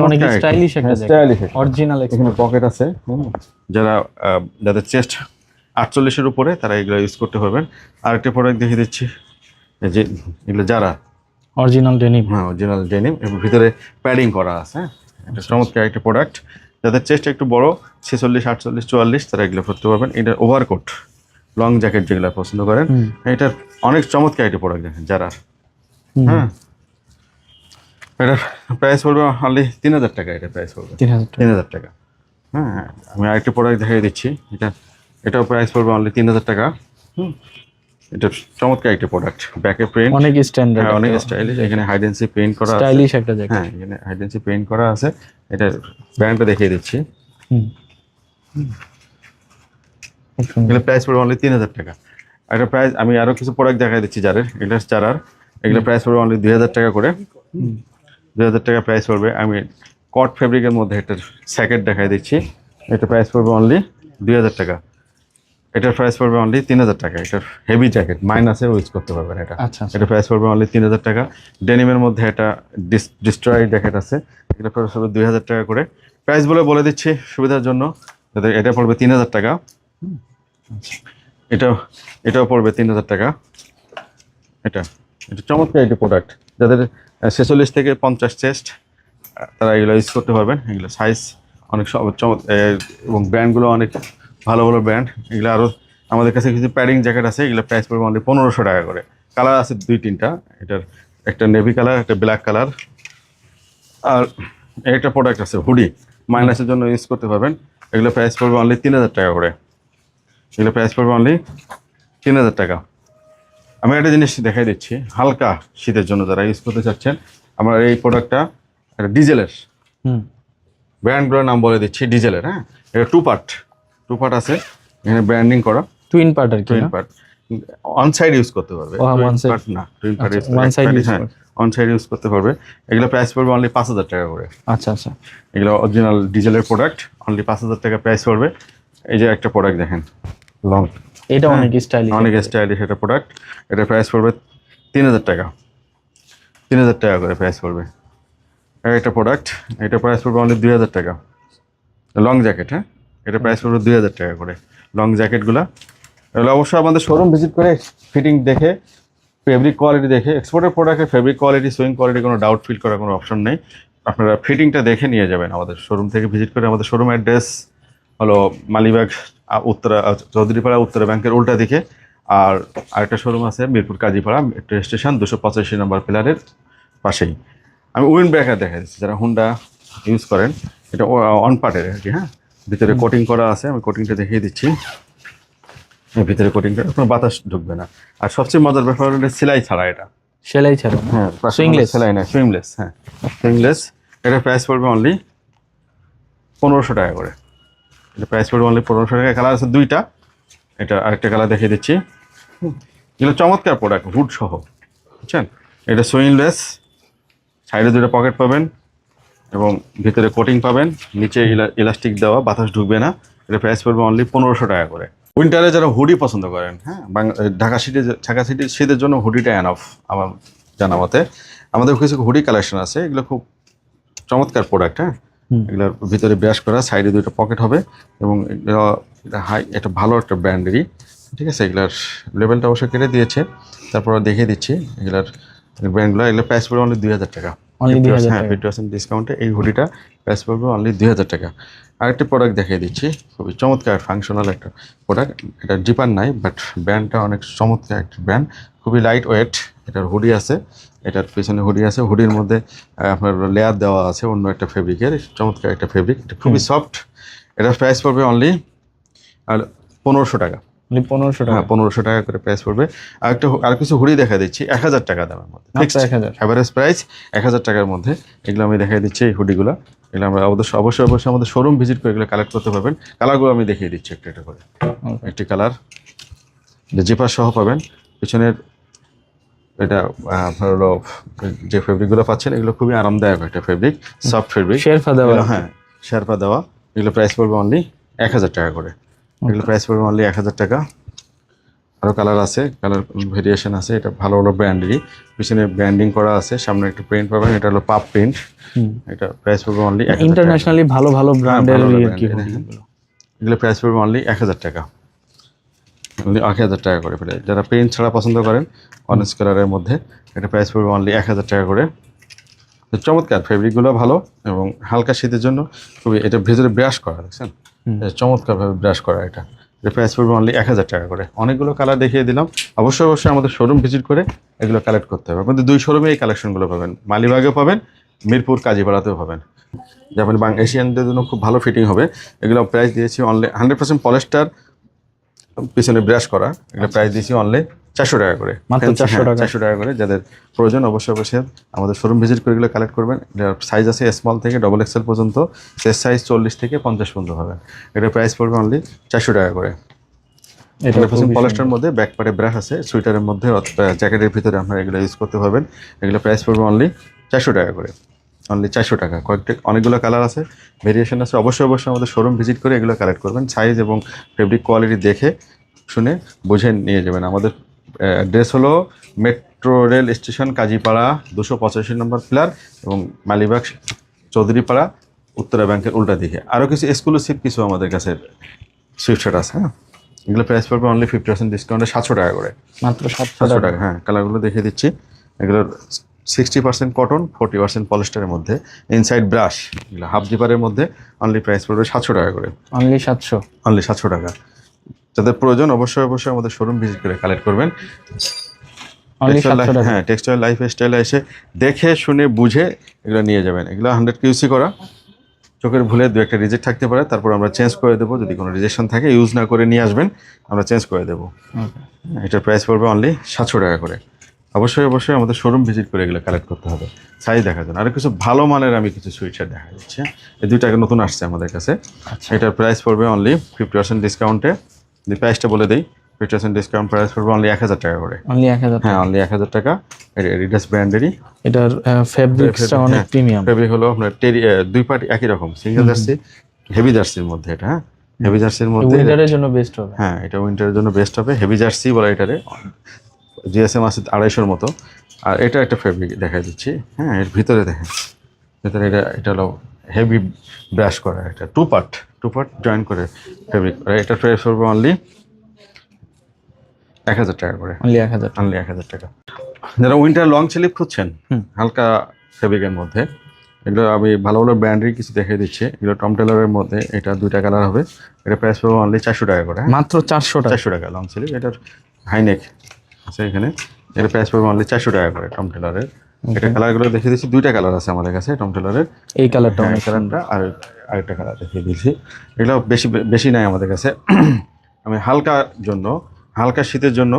অনেক স্টাইলিশ একটা জ্যাকেট, অরিজিনাল। এখানে পকেট আছে, যারা যাদের চেস্ট 48 এর উপরে তারা এগুলো ইউজ করতে পারবেন। আরেকটা প্রোডাক্ট দেখিয়ে দিচ্ছি, যে এগুলো যারা অরিজিনাল ডেনিম, হ্যাঁ অরিজিনাল ডেনিম এবং ভিতরে প্যাডিং করা আছে। এটা চমৎকার একটা প্রোডাক্ট, যাদের চেস্ট একটু বড় 46, 48, 44 তারা এগুলো করতে পারবেন। এটা ওভারকোট লং জ্যাকেট যেগুলো পছন্দ করেন, এটা অনেক চমৎকার একটা প্রোডাক্ট দেখেন যারা, হ্যাঁ এটার প্রাইস পড়বে অনলি 3000 টাকা, এটা প্রাইস পড়বে 3000 টাকা। হ্যাঁ আমি আরেকটি প্রোডাক্ট দেখিয়ে দিচ্ছি, এটাও প্রাইস পড়বে অনলি 3000 টাকা। এটা চমৎকার একটা প্রোডাক্ট, ব্যাকে প্রিন্ট অনেক স্ট্যান্ডার্ড, অনেক স্টাইলিশ, এখানে হাইডেন্সি পেইন্ট করা আছে, স্টাইলিশ একটা জ্যাকেট, হ্যাঁ এখানে হাইডেন্সি পেইন্ট করা আছে। এটা ব্র্যান্ডটা দেখিয়ে দিচ্ছি, এগুলো প্রাইস পড়বে অনলি 3000 টাকা। এটা প্রাইস আমি আরো কিছু প্রোডাক্ট দেখাই দিচ্ছি যাদের, এটা চারার, এগুলো প্রাইস পড়বে অনলি 2000 টাকা করে, 2000 টাকা প্রাইস পড়বে। আমি কট ফেব্রিকের মধ্যে একটা স্যাকেট দেখাই দিচ্ছি, এটা প্রাইস পড়বে অনলি 2000 টাকা, এটার প্রাইস পড়বে অনলি 3000 টাকা। এটা হেভি জ্যাকেট, মাইনাসে ইউজ করতে পারবেন এটা। এটা প্রাইস পড়বে অনলি 3000 টাকা। ডেনিমের মধ্যে এটা ডিস্ট্রয় জ্যাকেট আছে, এটা প্রাইস পড়বে 2000 টাকা করে। প্রাইস বলে দিচ্ছি সুবিধার জন্য, এটা পড়বে 3000 টাকা, এটাও পড়বে 3000 টাকা। এটা চমৎকার একটি প্রোডাক্ট, যাদের 46 থেকে 50 চেস্ট তারা এগুলো ইউজ করতে পারবেন। এগুলো সাইজ অনেক এবং ব্র্যান্ডগুলো অনেক ভালো ভালো ব্র্যান্ড। এগুলো আরও আমাদের কাছে কিছু প্যাডিং জ্যাকেট আছে, এগুলো প্রাইস পড়বে অনলি 1500 টাকা করে। কালার আছে 2-3টা, এটার একটা নেভি কালার, একটা ব্ল্যাক কালার, আর একটা প্রোডাক্ট আছে হুডি, মাইনাসের জন্য ইউজ করতে পারবেন। এগুলো প্রাইস পড়বে অনলি 3000 টাকা করে, এগুলো প্রাইস পড়বে অনলি 3000 টাকা। আমি একটা জিনিস দেখাই দিচ্ছি, হালকা শীতের জন্য যারা ইউজ করতে চাচ্ছেন, আমার এই প্রোডাক্টটা একটা ডিজেলের, ব্র্যান্ডগুলোর নাম বলে দিচ্ছি, ডিজেলের, হ্যাঁ এটা 2 পার্ট আছে, এখানে ব্র্যান্ডিং করা, টুইন পার্ট আর কি, twin part on side use করতে পারবে, না টুইন পার্ট হ্যাঁ অন সাইড ইউজ করতে পারবে। এগুলো প্রাইস পড়বে অনলি 5000 টাকা করে। আচ্ছা, এগুলো অরিজিনাল ডিজেলের প্রোডাক্ট, অনলি 5000 টাকা প্রাইস পড়বে। এই যে একটা প্রোডাক্ট দেখেন লং, এটা অনেক স্টাইলিশ একটা প্রোডাক্ট, এটা প্রাইস পড়বে 3000 টাকা, 3000 টাকা করে প্রাইস পড়বে। একটা প্রোডাক্ট, এটা প্রাইস পড়বে অনলি 2000 টাকা, লং জ্যাকেট, হ্যাঁ এটা প্রাইস পড়বে 2000 টাকা করে। লং জ্যাকেটগুলো এগুলো অবশ্যই আমাদের শোরুম ভিজিট করে ফিটিং দেখে, ফেব্রিক কোয়ালিটি দেখে, এক্সপোর্টের প্রোডাক্টের ফেব্রিক কোয়ালিটি, সুইং কোয়ালিটি কোনো ডাউট ফিল করার কোনো অপশন নেই। আপনারা ফিটিংটা দেখে নিয়ে যাবেন আমাদের শোরুম থেকে ভিজিট করে। আমাদের শোরুম অ্যাড্রেস হলো মালিবাগ উত্তরা, চৌধুরীপাড়া উত্তরা ব্যাংকের উল্টা দিকে। আর আরেকটা শোরুম আছে মিরপুর কাজীপাড়া মেট্রো স্টেশন 285 নম্বর পিলারের পাশেই। আমি উইন্ড ব্রেকার দেখা দিচ্ছি, যারা হুন্ডা ইউজ করেন, এটা অন পার্টের আর কি, হ্যাঁ ভিতরে কোটিং করা আছে, আমি কোটিংটা দেখিয়ে দিচ্ছি। ভিতরে কোটিংটা কোনো বাতাস ঢুকবে না। আর সবচেয়ে মজার ব্যাপার হলো সেলাই ছাড়া, এটা সেলাই ছাড়া, হ্যাঁ সুইংলেস, সেলাই না, সুইংলেস, হ্যাঁ সুইংলেস। এটা প্রাইস পড়বে অনলি 1500 টাকা করে, এটা প্রাইস পড়বে অনলি 1500 টাকা। কালার আছে দুইটা, এটা আরেকটা কালার দেখিয়ে দিচ্ছি। এগুলো চমৎকার প্রোডাক্ট, হুড সহ, বুঝছেন। এটা সুইংলেস, সাইডে দুটো পকেট পাবেন এবং ভিতরে কোটিং পাবেন, নিচে ইলাস্টিক দেওয়া, বাতাস ঢুকবে না। এটা প্রাইস পড়বে অনলি 1500 টাকা করে। উইন্টারে যারা হুডি পছন্দ করেন, হ্যাঁ, ঢাকা শীতের জন্য হুডিটা এনাফ আমার জানা মতে। আমাদের কিছু হুডি কালেকশন আছে, এগুলো খুব চমৎকার প্রোডাক্ট। হ্যাঁ, এগুলোর ভিতরে ব্রাশ করা, সাইডে দুটো পকেট হবে এবং এটা ভালো একটা ব্র্যান্ডেরই, ঠিক আছে। এগুলার লেভেলটা অবশ্যই কেটে দিয়েছে, তারপর দেখিয়ে দিচ্ছি এগুলার ব্র্যান্ডগুলো। এগুলো প্রাইস পড়বে অনলি 2000 টাকা। হ্যাঁ, 50% ডিসকাউন্টে এই হুডিটা প্রাইস পড়বে অনলি 2000 টাকা। আরেকটি প্রোডাক্ট দেখিয়ে দিচ্ছি, খুবই চমৎকার ফাংশনাল একটা প্রোডাক্ট। এটা জিপার নাই, বাট ব্র্যান্ডটা অনেক চমৎকার একটা ব্র্যান্ড, খুবই লাইট ওয়েট। এটার হুডি আছে, এটার পিছনে হুডি আছে, হুডির মধ্যে আপনার লেয়ার দেওয়া আছে অন্য একটা ফেব্রিকের, চমৎকার একটা ফেব্রিক, এটা খুবই সফট। এটার প্রাইস পড়বে অনলি 1500 টাকা। 1500 টাকা। হ্যাঁ, 1500 টাকা করে প্রাইস পড়বে। আর কিছু হুডি দেখা দিচ্ছি 1000 টাকা দামের মধ্যে, এভারেজ প্রাইস 1000 টাকার মধ্যে। এগুলো আমি দেখাই দিচ্ছি, এই হুডিগুলো। এগুলো আমরা অবশ্যই আমাদের শোরুম ভিজিট করে এগুলো কালেক্ট করতে পারবেন। কালারগুলো আমি দেখিয়ে দিচ্ছি একটা একটা করে। একটি কালার জিপার সহ পাবেন, পিছনের এটা আপনার হলো যে ফেব্রিকগুলো পাচ্ছেন এগুলো খুবই আরামদায়ক একটা ফেব্রিক, সফট ফেব্রিক, শেরপা দেওয়া। হ্যাঁ, শেরপা দেওয়া। এগুলো প্রাইস পড়বে অনলি 1000 টাকা করে। এগুলো প্রাইস পড়বে অনলি 1000 টাকা। আরও কালার আছে, কালার ভেরিয়েশন আছে। এটা ভালো ভালো ব্র্যান্ডেরই, পিছনে ব্র্যান্ডিং করা আছে, সামনে একটা প্রিন্ট পাবেন, এটা হলো পাপ প্রিন্ট। এটা প্রাইস পড়বে অনলি ইন্টারন্যাশনালি ভালো ভালো ব্র্যান্ডের। এগুলো প্রাইস পড়বে অনলি 1000 টাকা, অনলি 1000 টাকা করে ফেলে। যারা প্রিন্ট ছাড়া পছন্দ করেন অরেঞ্জ কালারের মধ্যে, এটা প্রাইস পড়বে অনলি 1000 টাকা করে। তো চমৎকার, ফেব্রিকগুলো ভালো এবং হালকা শীতের জন্য খুবই, এটা ভেতরে ব্রাশ করা, দেখছেন, চমৎকারভাবে ব্রাশ করা। এটা প্রাইস পড়বে অনলি 1000 টাকা করে। অনেকগুলো কালার দেখিয়ে দিলাম। অবশ্যই আমাদের শোরুম ভিজিট করে এগুলো কালেক্ট করতে হবে। আপনাদের দুই শোরুমে এই কালেকশনগুলো পাবেন, মালিবাগেও পাবেন, মিরপুর কাজীপাড়াতেও পাবেন। যেমন এশিয়ানদের জন্য খুব ভালো ফিটিং হবে। এগুলো প্রাইস দিয়েছি অনলি 100% পলিস্টার, পিছনে ব্রাশ করা। এগুলো প্রাইস দিয়েছি অনলি 400 টাকা করে, মাত্র 400 টাকা করে। যাদের প্রয়োজন অবশ্যই আমাদের শোরুম ভিজিট করে এগুলো কালেক্ট করবেন। এটার সাইজ আছে স্মল থেকে ডবল এক্সেল পর্যন্ত, শেষ সাইজ 40 থেকে 50 পর্যন্ত হবে। এটার প্রাইস পড়বে অনলি 400 টাকা করে। এটা পলিস্টারের মধ্যে ব্যাক পার্টে ব্রাশ আছে, সুইটারের মধ্যে অথবা জ্যাকেটের ভিতরে আপনারা এগুলো ইউজ করতে পারবেন। এগুলো প্রাইস পড়বে অনলি 400 টাকা করে, অনলি 400 টাকা। অনেকগুলো কালার আছে, ভেরিয়েশন আছে। অবশ্যই আমাদের শোরুম ভিজিট করে এগুলো কালেক্ট করবেন। সাইজ এবং ফেব্রিক কোয়ালিটি দেখে শুনে বুঝে নিয়ে যাবেন। আমাদের অ্যাড্রেস হলো মেট্রো রেল স্টেশন কাজীপাড়া 285 নম্বর ফ্ল্যার এবং মালিবাগ চৌধুরীপাড়া উত্তরা ব্যাংকের উল্টা দিকে। আরও কিছু এক্সক্লুসিভ কিছু আমাদের কাছে সুইফট শার্ট আছে। হ্যাঁ, এগুলো প্রাইস পড়বে অনলি 50% ডিসকাউন্টে 700 টাকা করে, মাত্র 700 টাকা। হ্যাঁ, কালারগুলো দেখিয়ে দিচ্ছি। এগুলোর 60% কটন, 40% পলিস্টারের মধ্যে, ইনসাইড ব্রাশ। এগুলো হাফ জিপারের মধ্যে অনলি প্রাইস পড়বে 700 টাকা করে, অনলি 700 টাকা। যাদের প্রয়োজন অবশ্যই আমাদের শোরুম ভিজিট করে কালেক্ট করবেন। হ্যাঁ, টেক্সটাইল লাইফ স্টাইলে এসে দেখে শুনে বুঝে এগুলো নিয়ে যাবেন। এগুলো 100 QC করা, চোখের ভুলে দু একটা রিজেক্ট থাকতে পারে, তারপর আমরা চেঞ্জ করে দেবো। যদি কোনো রিজেকশন থাকে ইউজ না করে নিয়ে আসবেন, আমরা চেঞ্জ করে দেবো। এটার প্রাইস পড়বে অনলি 700 টাকা করে। অবশ্যই আমাদের শোরুম ভিজিট করে এগুলো কালেক্ট করতে হবে, সাইজ দেখার জন্য। আর কিছু ভালো মানের আমি কিছু সুইট শার্ট দেখা যাচ্ছে, এই দুইটাকে নতুন আসছে আমাদের কাছে। এটার প্রাইস পড়বে অনলি 50% ডিসকাউন্টে। প্রাইসটা বলে দিই, 50% ডিসকাউন্ট প্রাইস পড়বে অনলি 1000 টাকা করে। হ্যাঁ, অনলি 1000 টাকা। এডিডাস ব্র্যান্ডেরই। এটার ফেব্রিক্সটা অনেক প্রিমিয়াম। ফেব্রিক হলো আপনার দুই পার্ট একই রকম, সিঙ্গেল জার্সি, হেভি জার্সির মধ্যে। এটা হ্যাঁ, হেভি জার্সির মধ্যে, উইন্টারের জন্য বেস্ট হবে। হ্যাঁ, এটা উইন্টারের জন্য বেস্ট হবে। হেভি জার্সি বলে এটারে, জিএসএম আছে 250-র মতো। আর এটা একটা ফেব্রিক দেখা দিচ্ছি। হ্যাঁ, এর ভিতরে দেখেন, ভিতরে এটা হলো হেভি ব্রাশ করা। এটা টু পার্ট জয়েন করে ফেব্রিক করা। এটা প্রাইস পড়বে অনলি 1000 টাকা করে, অনলি 1000 টাকা। যারা উইন্টার লং স্লিভ খুঁজছেন হালকা ফেব্রিকের মধ্যে, এগুলো আমি ভালো ব্র্যান্ডের কিছু দেখিয়ে দিচ্ছি। এগুলো টম টেলরের মধ্যে, এটা দুইটা কালার হবে। এটা প্রাইস পড়বে অনলি 400 টাকা করে, মাত্র 400 টাকা লং স্লিভ। এটার হাইনেক আছে এখানে। এটা প্রাইস পড়বে অনলি 400 টাকা করে টম টেলরের। এটা কালারগুলো দেখিয়ে দিচ্ছি, দুইটা কালার আছে আমাদের কাছে টম টেলরের। এই কালারটা, এই কালারটা আর আরেকটা কালার দেখিয়ে দিয়েছি। এগুলো বেশি নাই আমাদের কাছে। আমি হালকা শীতের জন্য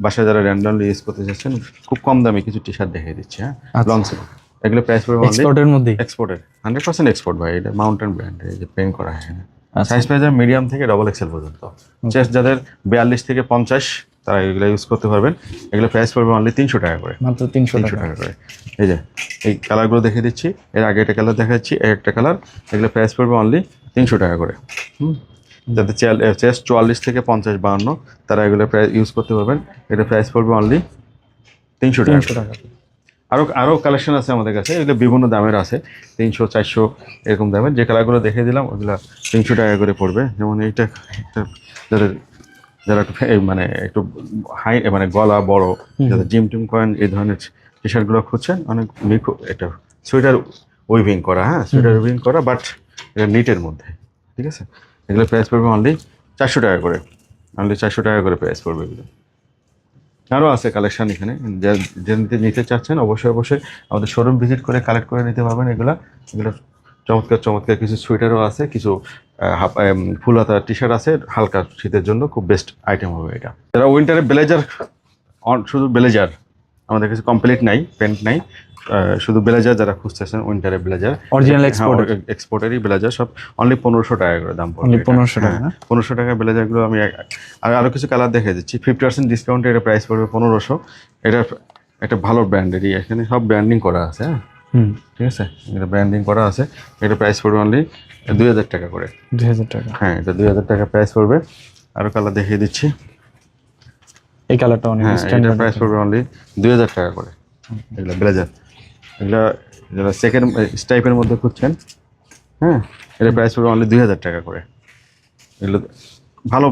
বাসায় যারা র্যান্ডমলি ইউজ করতে চাচ্ছেন, খুব কম দামে কিছু টি শার্ট দেখিয়ে দিচ্ছি। হ্যাঁ, লং স্লিভ। এগুলো প্রাইস পড়বে অনলি এক্সপোর্টের মধ্যে, এক্সপোর্টের 100% এক্সপোর্ট ভাই। এটা মাউন্টেন ব্র্যান্ড, এই যে পেন করা হয়। সাইজ পেয়ে যাবেন মিডিয়াম থেকে ডবল এক্সেল পর্যন্ত। চেস্ট যাদের 42 থেকে 50 তারা এগুলো ইউজ করতে পারবেন। এগুলো প্রাইস পড়বে অনলি 300 টাকা করে, মাত্র 300 300 টাকা করে। এই যে এই কালারগুলো দেখে দিচ্ছি, এর আগে একটা কালার দেখাচ্ছি, একটা কালার। এগুলো প্রাইস পড়বে অনলি 300 টাকা করে। যাদের চেস্ট 44 থেকে 50 52 তারা এগুলো প্রাইস ইউজ করতে পারবেন। এটা প্রাইস পড়বে অনলি 300 টাকা। আরও কালেকশন আছে আমাদের কাছে, এগুলো বিভিন্ন দামের আছে, 300 400 এরকম দামের। যে কালারগুলো দেখে দিলাম ওগুলো 300 টাকা করে পড়বে। যেমন এইটা যারা একটু মানে একটু হাই মানে গলা বড়, যারা জিম টিম করেন, এই ধরনের টি শার্টগুলো খুঁজছেন, অনেক এটা সোয়েটার উইভিং করা, হ্যাঁ সোয়েটার উইভিং করা, বাট এটা নিটের মধ্যে, ঠিক আছে। এগুলো প্রাইস পড়বে অনলি 400 টাকা করে, অনলি 400 টাকা করে প্রাইস পড়বে এগুলো। আরও আছে কালেকশন এখানে, যে নিতে চাচ্ছেন অবশ্যই আমাদের শোরুম ভিজিট করে কালেক্ট করে নিতে পারবেন। এগুলো চমৎকার কিছু সোয়েটারও আছে, কিছু ফুল হাতা টি শার্ট আছে, হালকা শীতের জন্য খুব বেস্ট আইটেম হবে এটা। যারা উইন্টারে ব্লেজার, শুধু ব্লেজার আমাদের কাছে কমপ্লিট নাই, প্যান্ট নাই, শুধু ব্লেজার যারা খুঁজতেছেন উইন্টারে ব্লেজার অরিজিনাল এক্সপোর্টেরই ব্লেজার সব অনলি 1500 টাকা করে দাম পড়বে। 1500 টাকা, 1500 টাকা ব্লেজারগুলো আমি আরও কিছু কালার দেখে দিচ্ছি। 50% ডিসকাউন্টে এটা প্রাইস পড়বে 1500। এটা একটা ভালো ব্র্যান্ডেরই, এখানে সব ব্র্যান্ডিং করা আছে, হ্যাঁ ঠিক আছে, এটা ব্র্যান্ডিং করা আছে। এটা প্রাইস পড়বে অনলি 2000 টাকা করে। 2000 টাকা, হ্যাঁ এটা 2000 টাকা প্রাইস পড়বে। আরও কালার দেখিয়ে দিচ্ছি, এই কালারটা অনেক স্ট্যান্ডার্ড, প্রাইস পড়বে অনলি 2000 টাকা করে। এগুলো ব্লেজার, এগুলো যারা সেকেন্ড স্টাইপের মধ্যে খুঁজছেন, হ্যাঁ এটা প্রাইস পড়বে অনলি 2000 টাকা করে। এগুলো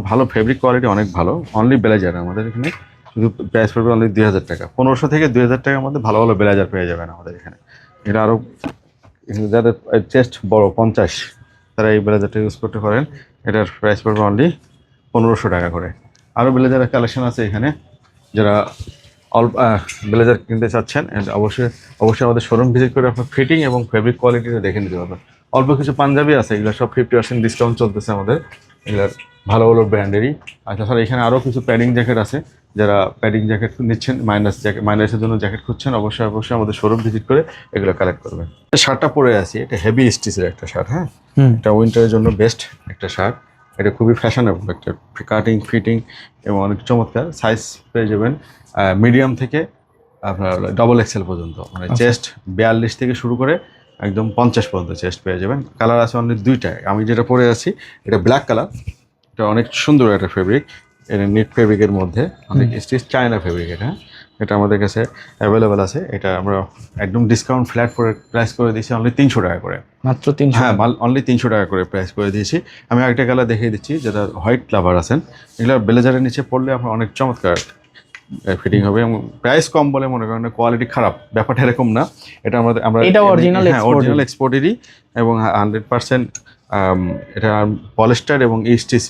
ভালো ফেব্রিক কোয়ালিটি অনেক ভালো, অনলি ব্লেজার আমাদের এখানে শুধু প্রাইস পড়বে অনলি 2000 টাকা। 1500 থেকে 2000 টাকার মধ্যে ভালো ব্লেজার পেয়ে যাবেন আমাদের এখানে। এটা আরও যাদের চেস্ট বড় 50 তারা এই ব্লেজারটা ইউজ করতে পারেন। এটার প্রাইস পড়বে অনলি 1500 টাকা করে। আরও ব্লেজারের কালেকশন আছে এখানে, যারা ব্লেজার কিনতে চাচ্ছেন অবশ্যই আমাদের শোরুম ভিজিট করে আপনার ফিটিং এবং ফেব্রিক কোয়ালিটিটা দেখে নিতে পারবেন। অল্প কিছু পাঞ্জাবি আছে, এগুলো সব 50% ডিসকাউন্ট চলতেছে আমাদের, এগুলোর ভালো ব্র্যান্ডেরই। আর তাছাড়া এখানে আরও কিছু প্যাডিং জ্যাকেট আছে, যারা প্যাডিং জ্যাকেট নিচ্ছেন, মাইনাসের জন্য জ্যাকেট খুঁজছেন, অবশ্যই আমাদের শোরুম ভিজিট করে এগুলো কালেক্ট করবেন। শার্টটা পরে আছি, এটা হেভি স্টিচের একটা শার্ট, হ্যাঁ এটা উইন্টারের জন্য বেস্ট একটা শার্ট। এটা খুবই ফ্যাশনেবল একটা, কাটিং ফিটিং এবং অনেক চমৎকার। সাইজ পেয়ে যাবেন মিডিয়াম থেকে আপনার ডবল এক্সেল পর্যন্ত, মানে চেস্ট 42 থেকে শুরু করে একদম 50 পর্যন্ত চেস্ট পেয়ে যাবেন। কালার আছে অনেক দুইটায়, আমি যেটা পরে আছি এটা ব্ল্যাক কালার, এটা অনেক সুন্দর একটা ফেব্রিক, এটা নিট ফেব্রিকের মধ্যে অনেক স্টিচ, চায়না ফেব্রিক এটা, এটা আমাদের কাছে অ্যাভেলেবেল আছে। এটা আমরা একদম ডিসকাউন্ট ফ্ল্যাট প্রাইস করে দিয়েছি অনলি 300 টাকা করে, মাত্র 300। হ্যাঁ অনলি 300 টাকা করে প্রাইস করে দিয়েছি। আমি আরেকটা কালার দেখিয়ে দিচ্ছি, যেটা হোয়াইট লাভার আছেন, এগুলো ব্লেজারের নিচে পড়লে আপনার অনেক চমৎকার ফিটিং হবে এবং প্রাইস কম বলে মনে করেন কোয়ালিটি খারাপ, ব্যাপারটা এরকম না। এটা আমরা এটা অরিজিনাল এক্সপোর্টেরই এবং 100% এটা পলিস্টার এবং স্টিচ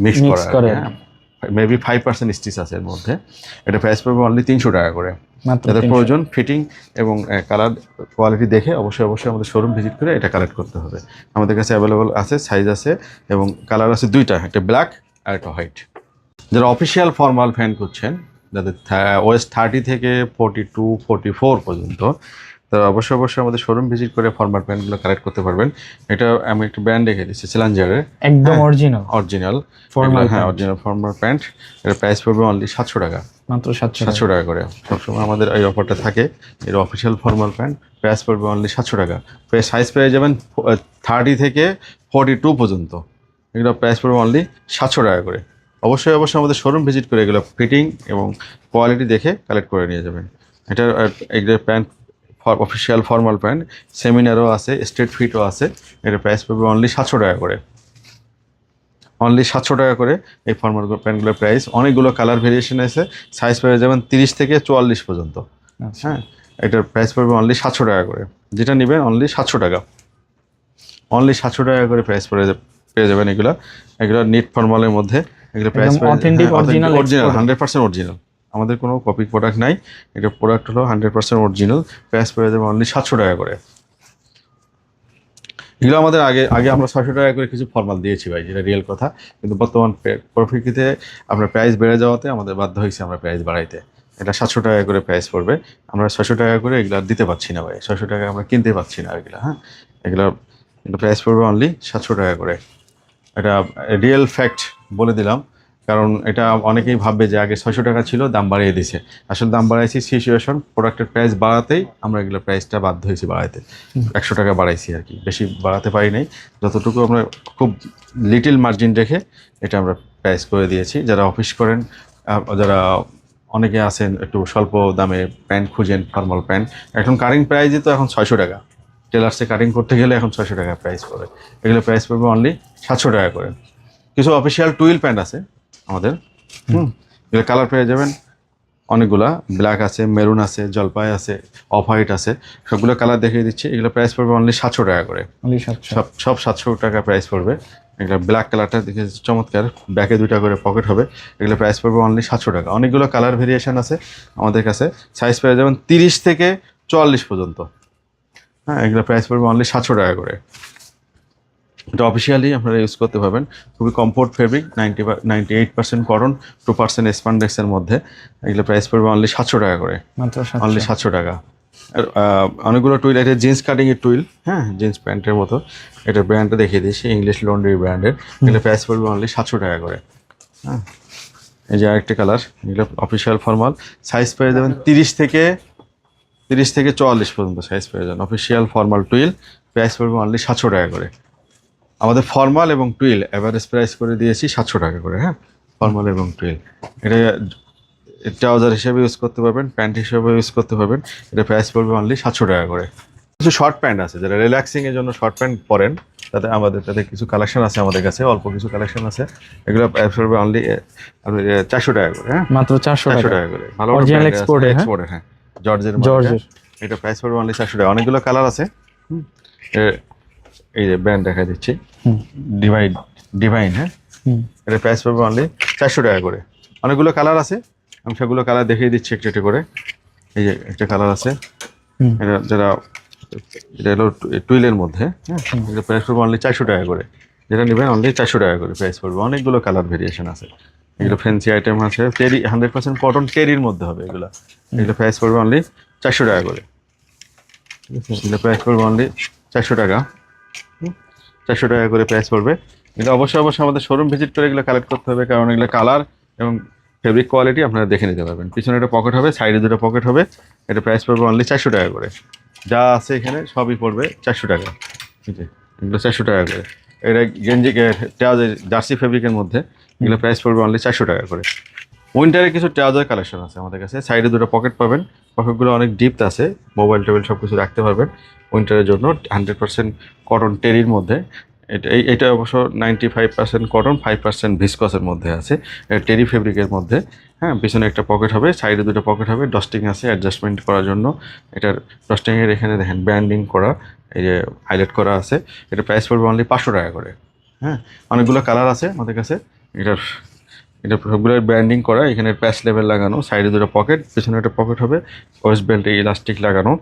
মিক্স করা, মেবি 5% স্টিচ আছে এর মধ্যে। এটা প্রাইস পড়বে অনলি 300 টাকা করে। যাদের প্রয়োজন ফিটিং এবং কালার কোয়ালিটি দেখে অবশ্যই আমাদের শোরুম ভিজিট করে এটা কালেক্ট করতে হবে। আমাদের কাছে অ্যাভেলেবল আছে, সাইজ আছে এবং কালার আছে দুইটা, একটা ব্ল্যাক আর একটা হোয়াইট। যারা অফিসিয়াল ফর্মাল ফ্যান করছেন, যাদের ওয়েস্ট 30 থেকে 42 44 পর্যন্ত, তারা অবশ্যই আমাদের শোরুম ভিজিট করে ফর্মাল প্যান্টগুলো কালেক্ট করতে পারবেন। এটা আমি একটা ব্র্যান্ড রেখে দিচ্ছি, চ্যালেঞ্জারের, একদম অরিজিনাল ফর্মাল, হ্যাঁ অরিজিনাল ফর্মাল প্যান্ট। এটা প্রাইস পড়বে অনলি 700 টাকা, মাত্র 700 টাকা করে। সবসময় আমাদের এই অফারটা থাকে। এর অফিসিয়াল ফর্মাল প্যান্ট প্রাইস পড়বে অনলি 700 টাকা। সাইজ পেয়ে যাবেন 30 থেকে 42 পর্যন্ত, এগুলো প্রাইস পড়বে অনলি 700 টাকা করে। অবশ্যই আমাদের শোরুম ভিজিট করে এগুলো ফিটিং এবং কোয়ালিটি দেখে কালেক্ট করে নিয়ে যাবেন। এগুলো প্যান্ট অফিসিয়াল ফর্মাল প্যান্ট, সেমিনারও আছে, স্ট্রেট ফিটও আছে। এটা প্রাইস পড়বে অনলি 700 টাকা করে, অনলি 700 টাকা করে এই ফর্মাল প্যান্টগুলোর প্রাইস। অনেকগুলো কালার ভেরিয়েশন আছে, সাইজ পেয়ে যাবেন 30 থেকে 44 পর্যন্ত, হ্যাঁ এটার প্রাইস পড়বে অনলি 700 টাকা করে। যেটা নেবেন অনলি 700 টাকা, অনলি 700 টাকা করে প্রাইস পেয়ে যাবেন। এগুলো নিট ফর্মালের মধ্যে, এগুলো প্রাইস অথেন্টিক অরিজিনাল 100% অরিজিনাল, আমাদের কোনো কপি প্রোডাক্ট নাই। এটা প্রোডাক্ট হলো 100% অরিজিনাল, প্রাইস পেয়ে যাবে অনলি 700 টাকা করে। এগুলো আমাদের আগে আমরা 600 টাকা করে কিছু ফর্মাল দিয়েছি ভাই, যেটা রিয়েল কথা, কিন্তু বর্তমান পরিপ্রেক্ষিতে আপনার প্রাইস বেড়ে যাওয়াতে আমাদের বাধ্য হয়েছে আমরা প্রাইস বাড়াইতে। এটা 700 টাকা করে প্রাইস পড়বে, আমরা 600 টাকা করে এগুলো দিতে পারছি না ভাই, 600 টাকা আমরা কিনতে পারছি না এগুলো, হ্যাঁ এগুলো প্রাইস পড়বে অনলি 700 টাকা করে। এটা রিয়েল ফ্যাক্ট বলে দিলাম, কারণ এটা অনেকেই ভাববে যে আগে 600 টাকা ছিল, দাম বাড়িয়ে দিছে। আসলে দাম বাড়াইছি সিচুয়েশন, প্রোডাক্টের প্রাইস বাড়াতেই আমরা এগুলো প্রাইসটা বাধ্য হয়েছি বাড়াইতে। 100 টাকা বাড়াইছি আর কি, বেশি বাড়াতে পারি নাই। যতটুকু আমরা খুব লিটিল মার্জিন রেখে এটা আমরা প্রাইস করে দিয়েছি। যারা অফিস করেন, যারা অনেকে আছেন একটু স্বল্প দামে প্যান্ট খুঁজেন, ফর্মাল প্যান্ট, এখন কারিং প্রাইসই তো এখন 600 টাকা। টেলার্সে কাটিং করতে গেলে এখন 600 টাকা প্রাইস পড়ে। এগুলো প্রাইস পড়বে অনলি 700 টাকা করে। কিছু অফিসিয়াল টুইল প্যান্ট আছে আমাদের, এগুলো কালার পেয়ে যাবেন অনেকগুলা, ব্ল্যাক আছে, মেরুন আছে, জলপাই আছে, অফ হোয়াইট আছে, সবগুলো কালার দেখিয়ে দিচ্ছি। এগুলো প্রাইস পড়বে অনলি 700 টাকা করে। সব 700 টাকা প্রাইস পড়বে। এগুলো ব্ল্যাক কালারটা দেখে চমৎকার, ব্যাকে 2টা করে পকেট হবে। এগুলো প্রাইস পড়বে অনলি 700 টাকা। অনেকগুলো কালার ভেরিয়েশন আছে আমাদের কাছে, সাইজ পেয়ে যাবেন 30 থেকে 44 পর্যন্ত। হ্যাঁ, এগুলো প্রাইস পড়বে অনলি 700 টাকা করে। এটা অফিসিয়ালি আপনারা ইউজ করতে পারবেন। খুবই কমফোর্ট ফেব্রিক, 98% কটন, 2% স্পান্ডেক্সের মধ্যে। এগুলো প্রাইস পড়বে অনলি 700 টাকা করে, অনলি 700 টাকা। আর অনেকগুলো টুইল, এটা জিন্স কাটিংয়ের টুইল, হ্যাঁ, জিন্স প্যান্টের মতো। এটা ব্র্যান্ডটা দেখিয়ে দিয়েছি, ইংলিশ লন্ড্রি ব্র্যান্ডের। এগুলো প্রাইস পড়বে অনলি 700 টাকা করে। হ্যাঁ, এই যে আরেকটা কালার, এগুলো অফিসিয়াল ফর্মাল, সাইজ পেয়ে যাবেন 30 থেকে 44 পর্যন্ত সাইজ পেয়ে যাবেন। অফিসিয়াল ফর্মাল টুইল, প্রাইস পড়বে অনলি 700 টাকা করে। আমাদের ফর্মাল এবং টুইল অ্যাভারেজ প্রাইস করে দিয়েছি 700 টাকা করে। হ্যাঁ, ফর্মাল এবং টুইল, এটা ট্রাউজার হিসেবে ইউজ করতে পারবেন, প্যান্ট হিসেবে ইউজ করতে পারবেন। এটা প্রাইস পড়বে অনলি 700 টাকা করে। কিছু শর্ট প্যান্ট আছে, যারা রিল্যাক্সিংয়ের জন্য শর্ট প্যান্ট পরেন, তাদের কিছু কালেকশন আছে আমাদের কাছে, অল্প কিছু কালেকশন আছে। এগুলো প্রাইস পড়বে অনলি 400 টাকা করে। হ্যাঁ, মাত্র 400 টাকা করে। ভালো অরিজিনাল এক্সপোর্টের, হ্যাঁ, জর্জের। এটা প্রাইস পড়বে অনলি 400 টাকা। অনেকগুলো কালার আছে। এই যে ব্র্যান্ড দেখা দিচ্ছি, ডিভাইন। হ্যাঁ, এটা প্রাইস পড়বে অনলি 400 টাকা করে। অনেকগুলো কালার আছে, আমি সেগুলো কালার দেখিয়ে দিচ্ছি একটু একটু করে। এই যে একটা কালার আছে, এটা হলো টুইলের মধ্যে। হ্যাঁ, এটা প্রাইস পড়বে অনলি 400 টাকা করে। যেটা নেবেন অনলি 400 টাকা করে প্রাইস পড়বে। অনেকগুলো কালার ভেরিয়েশন আছে। এগুলো ফ্যান্সি আইটেম আছে, টেরি 100% কটন টেরির মধ্যে হবে এগুলো। এগুলো প্রাইস পড়বে অনলি 400 টাকা করে। এগুলো প্রাইস পড়বে অনলি 400 টাকা। 400 টাকা করে প্রাইস পড়বে। কিন্তু অবশ্যই আমাদের শোরুম ভিজিট করে এগুলো কালেক্ট করতে হবে, কারণ এগুলো কালার এবং ফেব্রিক কোয়ালিটি আপনারা দেখে নিতে পারবেন। পিছনে একটা পকেট হবে, সাইডে 2টা পকেট হবে। এটা প্রাইস পড়বে অনলি 400 টাকা করে। যা আছে এখানে সবই পড়বে 400 টাকা। ঠিক আছে, এগুলো 400 টাকা করে। এটা গেঞ্জি ট্রাউজার জার্সি ফেব্রিকের মধ্যে, এগুলো প্রাইস পড়বে অনলি 400 টাকা করে। উইন্টারের কিছু ট্রাউজার কালেকশন আছে আমাদের কাছে, সাইডে 2টা পকেট পাবেন। পকেটগুলো অনেক ডিপ আছে, মোবাইল টোবাইল সব কিছু রাখতে পারবেন উইন্টারের জন্য। 100% কটন টেরির মধ্যে। এটা অবশ্য 95% কটন, 5% ভিসকসের মধ্যে আছে, টেরি ফেব্রিকের মধ্যে। হ্যাঁ, পিছনে একটা পকেট হবে, সাইডে 2টা পকেট হবে, ডস্টিং আছে অ্যাডজাস্টমেন্ট করার জন্য। এটার ডস্টিংয়ের এখানে দেখেন ব্র্যান্ডিং করা, এই যে হাইলাইট করা আছে। এটা প্রাইস পড়বে অনলি 500 টাকা করে। হ্যাঁ, অনেকগুলো কালার আছে আমাদের কাছে। এটা সবগুলো ব্র্যান্ডিং করা, এখানে প্যাচ লেভেল লাগানো, সাইডে 2টা পকেট, পিছনে একটা পকেট হবে, ওয়েস্ট বেল্টে ইলাস্টিক লাগানো।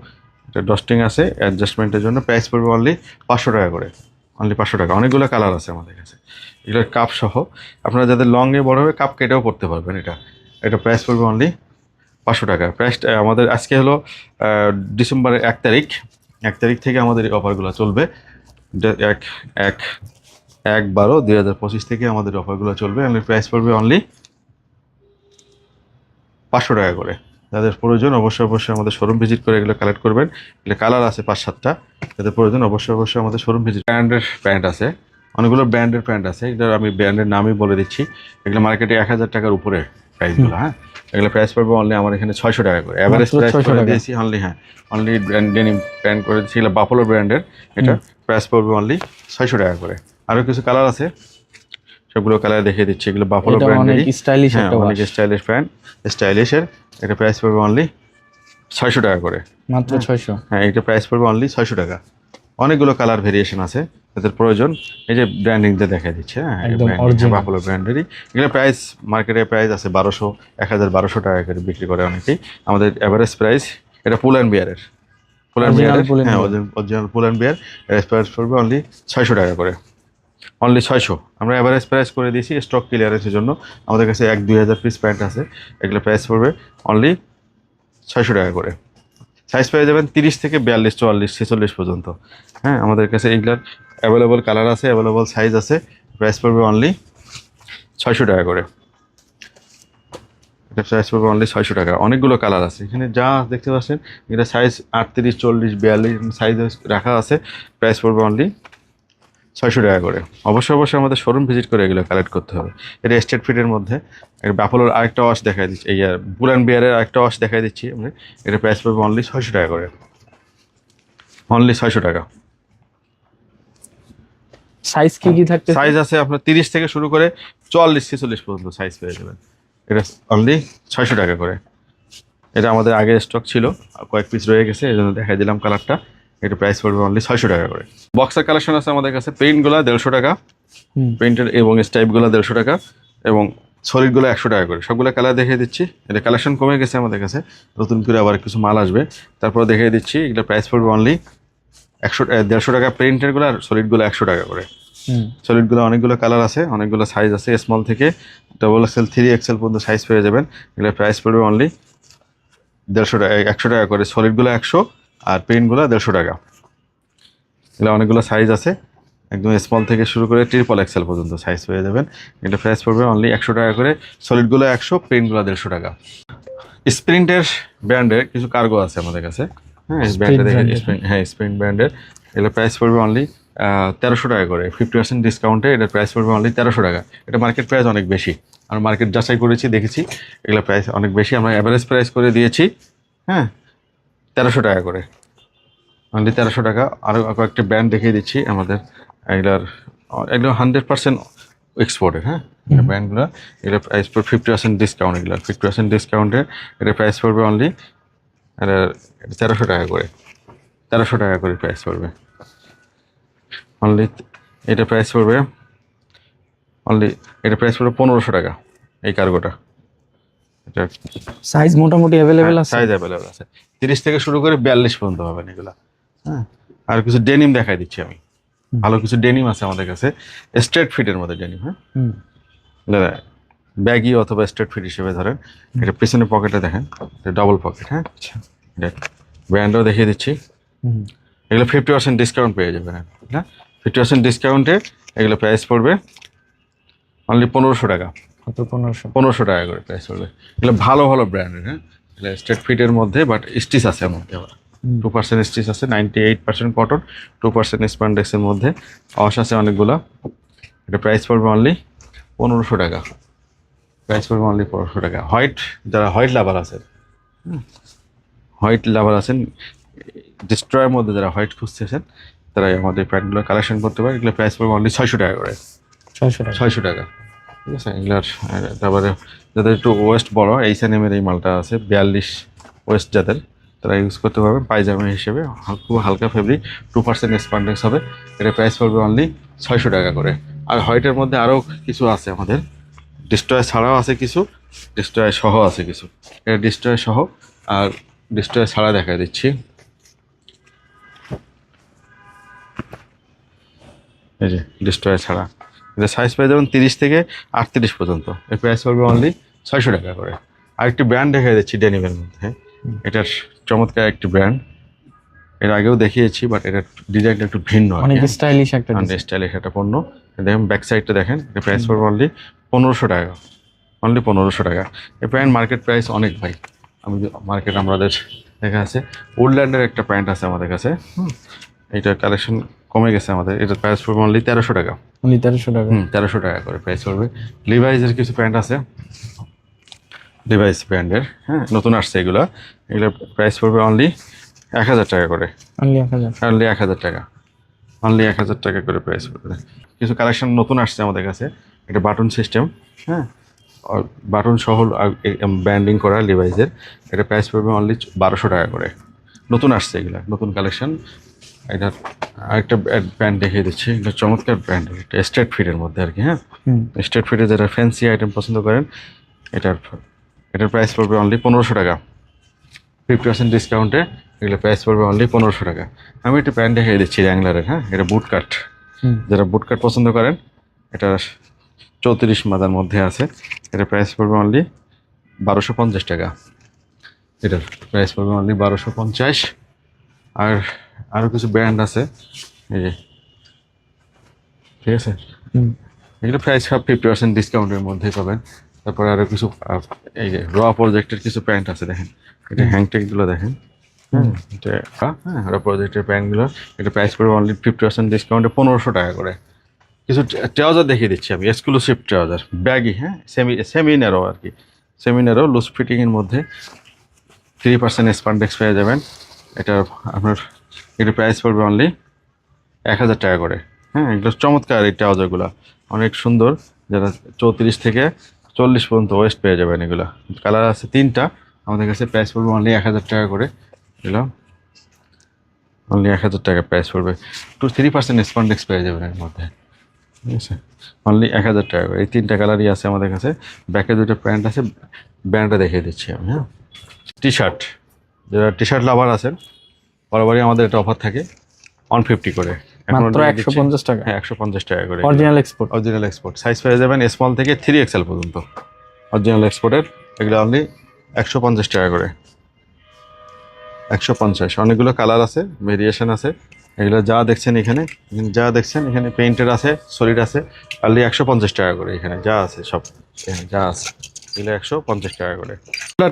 এটা ডস্টিং আছে অ্যাডজাস্টমেন্টের জন্য। প্রাইস পড়বে অনলি 500 টাকা করে, অনলি 500 টাকা। অনেকগুলো কালার আছে আমাদের কাছে। এগুলোর কাপ সহ, আপনারা যাদের লংয়ে বড় হবে কাপ কেটেও পড়তে পারবেন। এটা প্রাইস পড়বে অনলি 500 টাকা। প্রাইসটা আমাদের আজকে হলো ডিসেম্বরের 1 তারিখ। 1 তারিখ থেকে আমাদের এই অফারগুলো চলবে। 1/12/2025 থেকে আমাদের অফারগুলো চলবে। প্রাইস পড়বে অনলি 500 টাকা করে। যাদের প্রয়োজন অবশ্যই আমাদের শোরুম ভিজিট করে এগুলো কালেক্ট করবেন। এগুলো কালার আছে 5-7টা। যাদের প্রয়োজন অবশ্যই আমাদের শোরুম ভিজিট। ব্র্যান্ডের প্যান্ট আছে, অনেকগুলো ব্র্যান্ডের প্যান্ট আছে। এগুলো আমি ব্র্যান্ডের নামই বলে দিচ্ছি। এগুলো মার্কেটে 1000 টাকার উপরে প্রাইসগুলো। হ্যাঁ, এগুলো প্রাইস পড়বে অনলি আমার এখানে 600 টাকা করে। অ্যাভারেজ প্রাইস করে দিয়েছি অনলি, হ্যাঁ, অনলি ডেনিম প্যান্ট করে দিচ্ছি। এগুলো বাফলো ব্র্যান্ডের। এটা প্রাইস পড়বে অনলি 600 টাকা করে। আরও কিছু কালার আছে, সবগুলো কালার দেখিয়ে দিচ্ছি। এগুলো বাফলো ব্র্যান্ডের, হ্যাঁ, অনেক স্টাইলিশ প্যান্ট, স্টাইলিশের। এটা প্রাইস পড়বে অনলি 600 টাকা করে, মাত্র 600। হ্যাঁ, এটা প্রাইস পড়বে অনলি 600 টাকা। অনেকগুলো কালার ভেরিয়েশন আছে, তাদের প্রয়োজন এই যে ব্র্যান্ডিংটা দেখা দিচ্ছে। হ্যাঁ, বাফলো ব্র্যান্ডেরই। এগুলো প্রাইস মার্কেটে প্রাইস আছে 1200, 1200 টাকা করে বিক্রি করে অনেকেই। আমাদের অ্যাভারেজ প্রাইস, এটা পুল অ্যান্ড বিয়ারের, হ্যাঁ, original Pull and Bear. Price পড়বে অনলি 600 টাকা করে, অনলি 600। আমরা অ্যাভারেজ প্রাইস করে দিয়েছি স্টক ক্লিয়ারেন্সের জন্য। আমাদের কাছে 1-2000 পিস প্যান্ট আছে। এগুলো প্রাইস পড়বে অনলি 600 টাকা করে। সাইজ পেয়ে যাবেন 30 থেকে 42, 44, 46 পর্যন্ত। হ্যাঁ, আমাদের কাছে এইগুলার অ্যাভেলেবল কালার আছে, অ্যাভেলেবল সাইজ আছে। প্রাইস পড়বে অনলি 600 টাকা করে। এটা প্রাইস পড়বে অনলি 600 টাকা। অনেকগুলো কালার আছে এখানে যা দেখতে পাচ্ছেন, এটা সাইজ 38, 40, 42 সাইজ রাখা আছে। প্রাইস পড়বে অনলি 600 টাকা করে। অবশ্যই আমাদের শোরুম ভিজিট করে এগুলো কালেক্ট করতে হবে। এটা স্টেট ফিটের মধ্যে। এটা বাফলোর আরেকটা ওয়াশ দেখাই দিচ্ছি, এই বুল অ্যান্ড বিয়ারের আরেকটা ওয়াশ দেখাই দিচ্ছি আমরা। এটা প্রাইস পড়বে অনলি 600 টাকা করে, অনলি 600 টাকা। সাইজ কি থাকতে? সাইজ আছে আপনার 30 থেকে শুরু করে 44, 46 পর্যন্ত সাইজ পেয়ে যাবেন। এটা অনলি 600 টাকা করে। এটা আমাদের আগে স্টক ছিল, কয়েক পিস রয়ে গেছে, এই জন্য দেখাই দিলাম কালারটা। এটা প্রাইস পড়বে অনলি 600 টাকা করে। বক্সার কালেকশন আছে আমাদের কাছে। পেইন্টগুলো 150 টাকা, পেইন্টের এবং স্টাইপগুলো 150 টাকা, এবং সলিডগুলো 100 টাকা করে। সবগুলো কালার দেখিয়ে দিচ্ছি। এটা কালেকশন কমে গেছে আমাদের কাছে, নতুন করে আবার কিছু মাল আসবে, তারপর দেখিয়ে দিচ্ছি। এগুলো প্রাইস পড়বে অনলি 150 টাকা পেইন্টেরগুলো, আর সলিডগুলো 100 টাকা করে। সলিডগুলো অনেকগুলো কালার আছে, অনেকগুলো সাইজ আছে, স্মল থেকে XXL 3XL পর্যন্ত সাইজ পেয়ে যাবেন। এগুলো প্রাইস পড়বে অনলি 150 টাকা, 100 টাকা করে। সলিডগুলো 100 আর পেইন্টগুলো 150 টাকা। এগুলো অনেকগুলো সাইজ আছে, একদম স্মল থেকে শুরু করে XXL পর্যন্ত সাইজ পেয়ে যাবেন। এটা প্রাইস পড়বে অনলি 100 টাকা করে। সলিডগুলো 100, পেইন্টগুলো 150 টাকা। স্প্রিন্টের ব্র্যান্ডের কিছু কার্গো আছে আমাদের কাছে। হ্যাঁ, ব্র্যান্ডে দেখে স্প্রিন্ট ব্র্যান্ডের। এগুলো প্রাইস পড়বে অনলি 1300 টাকা করে। 50% ডিসকাউন্টে এটার প্রাইস পড়বে অনলি 1300 টাকা। এটা মার্কেট প্রাইস অনেক বেশি, আমরা মার্কেট যাচাই করেছি, দেখেছি এগুলো প্রাইস অনেক বেশি। আমরা অ্যাভারেজ প্রাইস করে দিয়েছি, হ্যাঁ, 1300 টাকা করে, অনলি 1300 টাকা। আরও কয়েকটা ব্র্যান্ড দেখিয়ে দিচ্ছি আমাদের। এগুলোর একদম 100% এক্সপোর্টের, হ্যাঁ, ব্র্যান্ডগুলো। এগুলো প্রাইস পড়বে 50% ডিসকাউন্ট। এগুলো 50% ডিসকাউন্টে এটা প্রাইস পড়বে অনলি 1300 টাকা করে। 1300 টাকা করে প্রাইস পড়বে অনলি। এটা প্রাইস পড়বে অনলি, এটা প্রাইস পড়বে 1500 টাকা এই কার্গোটা। এটা সাইজ মোটামুটি অ্যাভেলেবেল আছে, সাইজ অ্যাভেলেবেল আছে, 30 থেকে শুরু করে 42 পর্যন্ত পাবেন এগুলো। হ্যাঁ, আর কিছু ডেনিম দেখাই দিচ্ছি আমি। ভালো কিছু ডেনিম আছে আমাদের কাছে, স্ট্রেট ফিটের মধ্যে ডেনিম। হ্যাঁ, দাদা ব্যাগি অথবা স্ট্রেট ফিট হিসেবে ধরেন। এটা পিছনে পকেটে দেখেন, এটা ডাবল পকেট। হ্যাঁ, এটা ব্র্যান্ডও দেখিয়ে দিচ্ছি। এগুলো 50% ডিসকাউন্ট পেয়ে যাবেন। হ্যাঁ, 50% ডিসকাউন্টে এগুলো প্রাইস পড়বে অনলি 1500 টাকা। 1500 টাকা করে প্রাইস পড়বে। এগুলো ভালো ভালো ব্র্যান্ডের। হ্যাঁ, এগুলো স্ট্রেট ফিটের মধ্যে, বাট স্টিচ আছে এর মধ্যে, আবার 2% স্টিচ আছে, 98% কটন, 2% স্প্যান্ডেক্সের মধ্যে। অস আছে অনেকগুলো। এটা প্রাইস পড়বে অনলি 1500 টাকা। প্রাইস পড়বে অনলি 1500 টাকা। হোয়াইট, যারা হোয়াইট লাভার আছেন, হোয়াইট লাভার আছেন, ডিস্ট্রয়ের মধ্যে যারা হোয়াইট খুঁজতেছেন, তারা আমাদের প্যান্টগুলো কালেকশন করতে পারে। এগুলো প্রাইস পড়বে অনলি 600 টাকা করে। 600 টাকা, ঠিক আছে। এগুলার তারপরে যাদের একটু ওয়েস্ট বড়, H&M-এর এই মালটা আছে, 42 ওয়েস্ট যাদের, তারা ইউজ করতে পারবেন পায়জামা হিসেবে। খুব হালকা ফেব্রিক, 2% স্প্যান্ডেক্স হবে। এটা প্রাইস পড়বে অনলি 600 টাকা করে। আর হোয়াইটের মধ্যে আরও কিছু আছে আমাদের, ডিস্ট্রয় ছাড়াও আছে কিছু, ডিস্ট্রয় সহ আছে কিছু। এটা ডিস্ট্রয় সহ আর ডিস্ট্রয় ছাড়া দেখা দিচ্ছি। এই যে ডিস্ট্রয় ছাড়া, এটা সাইজ পেয়ে যাবেন 30 থেকে 38 পর্যন্ত। এর প্রাইস পড়বে অনলি 600 টাকা করে। আরেকটি ব্র্যান্ড দেখা দিচ্ছি ডেনিমের মধ্যে। এটার চমৎকার একটি ব্র্যান্ড, এর আগেও দেখিয়েছি, বাট এটার ডিজাইনটা একটু ভিন্ন, অনেক স্টাইলিশ একটা স্টাইলিশ একটা পণ্য। দেখেন ব্যাক সাইডটা দেখেন, এটা প্রাইস পড়বে অনলি 1500 টাকা, অনলি 1500 টাকা। এই প্যান্ট মার্কেট প্রাইস অনেক ভাই, আমি মার্কেট আমাদের দেখা আছে। উডল্যান্ডের একটা প্যান্ট আছে আমাদের কাছে, এইটার কালেকশন কমে গেছে আমাদের। এটার প্রাইস পড়বে অনলি 1300 টাকা, 1300 টাকা। 1300 টাকা করে প্রাইস পড়বে। লিভাইসের কিছু প্যান্ট আছে, লিভাইস ব্র্যান্ডের, হ্যাঁ, নতুন আসছে এগুলো। এগুলোর প্রাইস পড়বে অনলি 1000 টাকা করে, অনলি 1000, অনলি 1000 টাকা, অনলি 1000 টাকা করে প্রাইস পড়বে। কিছু কালেকশন নতুন আসছে আমাদের কাছে, এটা বাটন সিস্টেম, হ্যাঁ, বাটন সহ ব্র্যান্ডিং করা লিভাইসের। এটা প্রাইস পড়বে অনলি 1200 টাকা করে। নতুন আসছে এগুলো, নতুন কালেকশন। এটার আরেকটা ব্র্যান্ড দেখিয়ে দিচ্ছি, এটা চমৎকার ব্র্যান্ড, এটা স্ট্রেট ফিটের মধ্যে আর কি। হ্যাঁ, স্ট্রেট ফিটে যারা ফ্যান্সি আইটেম পছন্দ করেন, এটার প্রাইস পড়বে অনলি 1500 টাকা। 50% ডিসকাউন্টে এগুলো প্রাইস পড়বে অনলি 1500 টাকা। আমি একটা প্যান্ট দেখিয়ে দিচ্ছি র্যাংলারের। হ্যাঁ, এটা বুট কাট, যারা বুট কাট পছন্দ করেন, এটা 34 মাদার মধ্যে আছে। এটার প্রাইস পড়বে অনলি 1250 টাকা। এটার প্রাইস পড়বে অনলি 1250। আর আরও কিছু ব্র্যান্ড আছে, এই যে, ঠিক আছে। এগুলো প্রাইস সব 50% ডিসকাউন্টের মধ্যেই পাবেন। তারপরে আরও কিছু এই যে র প্রজেক্টের কিছু প্যান্ট আছে দেখেন, এটা হ্যাংটেকগুলো দেখেন। এটা র প্রজেক্টের প্যান্টগুলো, এটা প্রাইস পড়বে অনলি 50% ডিসকাউন্টে 1500 টাকা করে। কিছু ট্রাউজার দেখিয়ে দিচ্ছি আমি, এক্সক্লুসিভ ট্রাউজার, ব্যাগি, হ্যাঁ, সেমি ন্যারো আর কি, সেমি ন্যারো লুজ ফিটিংয়ের মধ্যে 3% স্পান্ডেক্স পেয়ে যাবেন। এটা আপনার এটা প্রাইস পড়বে অনলি 1000 টাকা করে। হ্যাঁ, এগুলো চমৎকার এই ট্রাউজারগুলো, অনেক সুন্দর, যারা 34 থেকে 40 পর্যন্ত ওয়েস্ট পেয়ে যাবেন। এগুলো কালার আছে 3টা আমাদের কাছে, প্রাইস পড়বে অনলি 1000 টাকা করে। এগুলো অনলি 1000 টাকা প্রাইস পড়বে, 3% স্পান্ডেক্স পেয়ে যাবেন এর মধ্যে, ঠিক আছে, অনলি 1000 টাকা করে। এই 3টা কালারই আছে আমাদের কাছে। ব্যাকে 2টা প্যান্ট আছে, ব্যান্ডটা দেখিয়ে দিচ্ছি আমি। হ্যাঁ, টি শার্ট, যারা টি শার্ট লাভার আছেন, বরাবরই আমাদের এটা অফার থাকে 150 করে, মাত্র 150 টাকা। হ্যাঁ, 150 টাকা করে, original export. Original export size পেয়ে যাবেন স্মল থেকে 3XL পর্যন্ত, অরিজিনাল এক্সপোর্টের। এগুলো অনলি 150 টাকা করে, 150। অনেকগুলো কালার আছে, ভেরিয়েশন আছে। এগুলো যা দেখছেন এখানে, এখানে পেইন্টের আছে, সলিড আছে, অনলি 150 টাকা করে। এখানে যা আছে সব, এখানে যা আছে এগুলো 150 টাকা করে।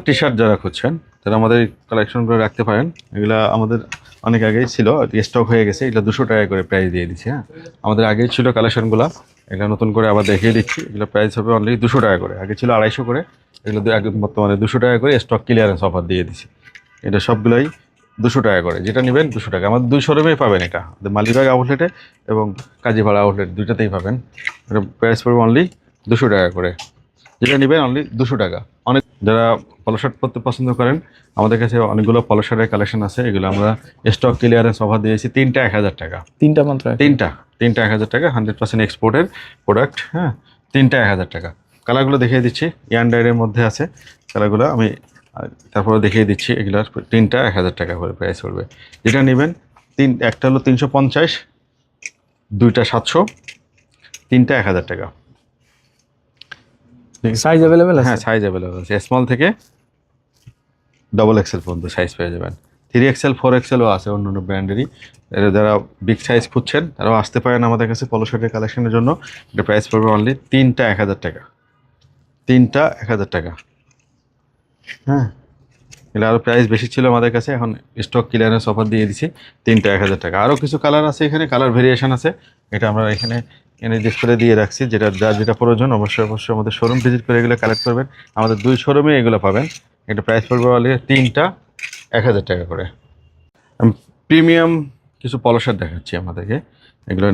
টি শার্ট যারা খুঁজছেন তারা আমাদের কালেকশনগুলো রাখতে পারেন। এগুলো আমাদের অনেক আগেই ছিল, স্টক হয়ে গেছে। এগুলো 200 টাকা করে প্রাইস দিয়ে দিচ্ছি। হ্যাঁ, আমাদের আগেই ছিল কালেকশনগুলো, এগুলো নতুন করে আবার দেখিয়ে দিচ্ছি। এগুলো প্রাইস হবে অনলি 200 টাকা করে, আগে ছিল 250 করে, এগুলো বর্তমানে 200 টাকা করে স্টক ক্লিয়ারেন্স অফার দিয়ে দিচ্ছি। এটা সবগুলোই 200 টাকা করে, যেটা নেবেন 200 টাকা। আমাদের 2 শোরুমেই পাবেন এটা, মালিবাগ আউটলেটে এবং কাজীপাড়া আউটলেট, দুইটাতেই পাবেন। এটা প্রাইস পড়বে অনলি 200 টাকা করে, যেটা নেবেন অনলি 200 টাকা। অনেক যারা পলো শার্ট পরতে পছন্দ করেন, আমাদের কাছে অনেকগুলো পলো শার্টের কালেকশন আছে। এগুলো আমরা স্টক ক্লিয়ারেন্স অফার দিয়েছি, 3টা 1000 টাকা, 3টা মাত্র, 3টা 1000 টাকা, 100% এক্সপোর্টের প্রোডাক্ট। হ্যাঁ, 3টা 1000 টাকা। কালারগুলো দেখিয়ে দিচ্ছি, ইয়ান ডাইরের মধ্যে আছে কালারগুলো, আমি তারপরে দেখিয়ে দিচ্ছি। এগুলোর 3টা 1000 টাকা করে প্রাইস পড়বে, যেটা নেবেন একটা হলো 350, 2টা 700, 3টা 1000 টাকা। সাইজ अवेलेबल আছে? হ্যাঁ, সাইজ অ্যাভেলেবল আছে, স্মল থেকে XXL পর্যন্ত সাইজ পেয়ে যাবেন। 3XL 4XLও আছে অন্য অন্য ব্র্যান্ডেরই। যারা বিগ সাইজ খুঁজছেন তারাও আসতে পারেন আমাদের কাছে পলো শার্টের কালেকশনের জন্য। এটা প্রাইস পড়বে অনলি 3টা 1000 টাকা, 3টা 1000 টাকা। হ্যাঁ, এগুলো আরও প্রাইস বেশি ছিল আমাদের কাছে, এখন স্টক ক্লিয়ারেন্স অফার দিয়ে দিচ্ছি, 3টা 1000 টাকা। আরও কিছু কালার আছে এখানে, কালার ভেরিয়েশন আছে। এটা আমরা এখানে ডিসপ্লে দিয়ে রাখছি, যেটা প্রয়োজন অবশ্যই আমাদের শোরুম ভিজিট করে এগুলো কালেক্ট করবেন। আমাদের 2 শোরুমে এগুলো পাবেন। এটা প্রাইস পড়বে অনলি 3টা 1000 টাকা করে। আমি প্রিমিয়াম কিছু পলো শার্ট দেখাচ্ছি আমাদেরকে। এগুলো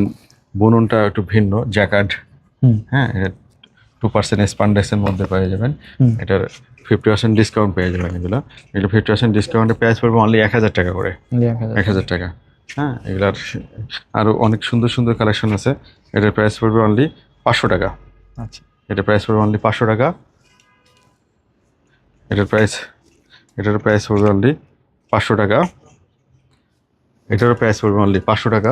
বুননটা একটু ভিন্ন, জ্যাকার্ড। হ্যাঁ, এটা 2% স্পান্ডেক্সের মধ্যে পেয়ে যাবেন। এটার 50% ডিসকাউন্ট পেয়ে যাবেন। এগুলো 50% ডিসকাউন্টের প্রাইস পড়বে অনলি 1000 টাকা করে, 1000 টাকা। হ্যাঁ, এগুলার আরও অনেক সুন্দর সুন্দর কালেকশন আছে। এটার প্রাইস পড়বে অনলি 500 টাকা। আচ্ছা, এটার প্রাইস পড়বে অনলি 500 টাকা। এটার প্রাইস পড়বে অনলি 500 টাকা। এটারও প্রাইস পড়বে অনলি 500 টাকা।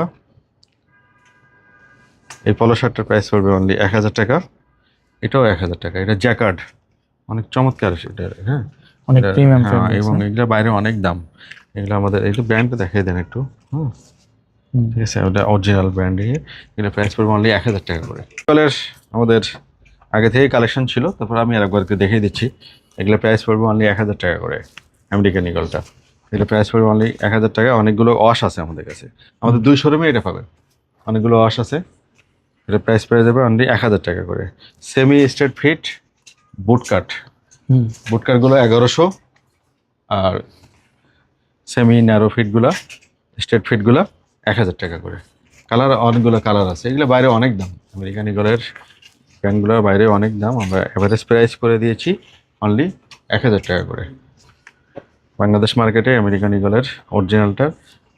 এই পলো শার্টটার প্রাইস পড়বে অনলি 1000 টাকা। এটাও 1000 টাকা। এটা জ্যাকার্ড, অনেক চমৎকার সেটা। হ্যাঁ, অনেক প্রিমিয়াম এবং এগুলো বাইরে অনেক দাম। এগুলো আমাদের একটু ব্র্যান্ডটা দেখিয়ে দেন একটু। ঠিক আছে, ওটা অরিজিনাল ব্র্যান্ডের। এগুলো প্রাইস পড়বে অনলি 1000 টাকা করে। আমাদের আগে থেকে কালেকশন ছিল, তারপর আমি আরেকবারকে দেখিয়ে দিচ্ছি। এগুলো প্রাইস পড়বে অনলি 1000 টাকা করে, আমেরিকান ইগলটা। এগুলো প্রাইস পড়বে অনলি 1000 টাকা। অনেকগুলো ওয়াশ আছে আমাদের কাছে, আমাদের 2 শোরুমে এটা পাবেন। অনেকগুলো ওয়াশ আছে। এটা প্রাইস পেয়ে যাবে অনলি 1000 টাকা করে। সেমি স্ট্রেট ফিট বুটকাটগুলো 1100, আর সেমি ন্যারো ফিটগুলো, স্ট্রেট ফিটগুলো 1000 টাকা করে। কালার অনেকগুলো কালার আছে। এগুলো বাইরে অনেক দাম, আমেরিকান ইগলের প্যান্টগুলোর বাইরে অনেক দাম। আমরা অ্যাভারেজ প্রাইস করে দিয়েছি অনলি 1000 টাকা করে। বাংলাদেশ মার্কেটে আমেরিকান ইগলের অরিজিনালটার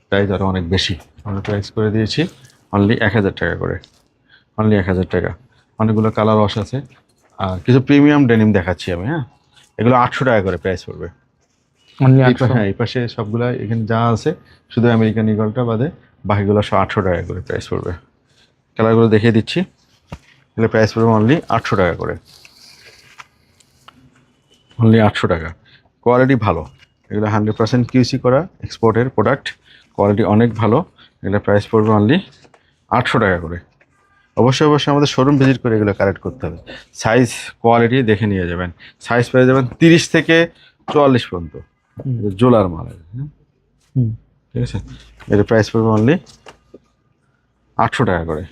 প্রাইস আরও অনেক বেশি, আমরা প্রাইস করে দিয়েছি অনলি 1000 টাকা করে, অনলি 1000 টাকা। অনেকগুলো কালার ওয়াশ আছে। আর কিছু প্রিমিয়াম ডেনিম দেখাচ্ছি আমি। হ্যাঁ, এগুলো 800 টাকা করে প্রাইস পড়বে। হ্যাঁ, এই পাশে সবগুলো এখানে যা আছে, শুধু আমেরিকান ইগলটা বাদে বাকিগুলো 800 টাকা করে প্রাইস পড়বে। কালারগুলো দেখিয়ে দিচ্ছি। এগুলো প্রাইস পড়বে অনলি 800 টাকা করে, অনলি 800 টাকা। কোয়ালিটি ভালো, এগুলো 100% কিউসি করা এক্সপোর্টের প্রোডাক্ট, কোয়ালিটি অনেক ভালো। এগুলো প্রাইস পড়বে অনলি 800 টাকা করে, অবশ্যই অবশ্যই আমাদের শোরুম ভিজিট করে এগুলো কালেক্ট করতে হবে। সাইজ কোয়ালিটি দেখে নিয়ে যাবেন। সাইজ পেয়ে যাবেন 30 থেকে 44 পর্যন্ত। এটা জোলার মাল আছে, হ্যাঁ? হুম। ঠিক আছে, এর প্রাইস পড়বে অনলি 800 টাকা করে।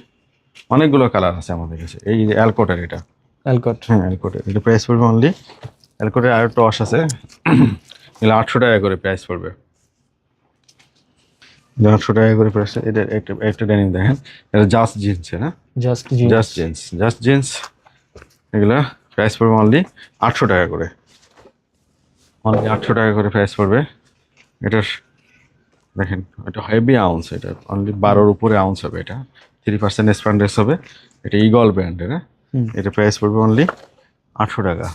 অনেকগুলো কালার আছে আমাদের কাছে। এই অ্যালকোটের এটা, অ্যালকট। হ্যাঁ অ্যালকোটের এটা প্রাইস পড়বে অনলি, অ্যালকোটের আরও টস আছে, এগুলো 800 টাকা করে প্রাইস পড়বে। 800 টাকা করে প্রাইস। এটা একটা ডেনিম দেখেন, এটা জাস্ট জিন্স, হ্যাঁ জাস্ট জাস্ট জিন্স এগুলা প্রাইস পড়বে অনলি 800 টাকা করে। অনলি 800 টাকা করে প্রাইস পড়বে এটার। দেখেন এটা হেভি আউন্স, এটা অনলি 12-র উপরে আউন্স হবে। এটা 3% স্প্যান্ডেক্স হবে। এটা ইগল ব্র্যান্ডের, হ্যাঁ? এটা প্রাইস পড়বে অনলি 800 টাকা।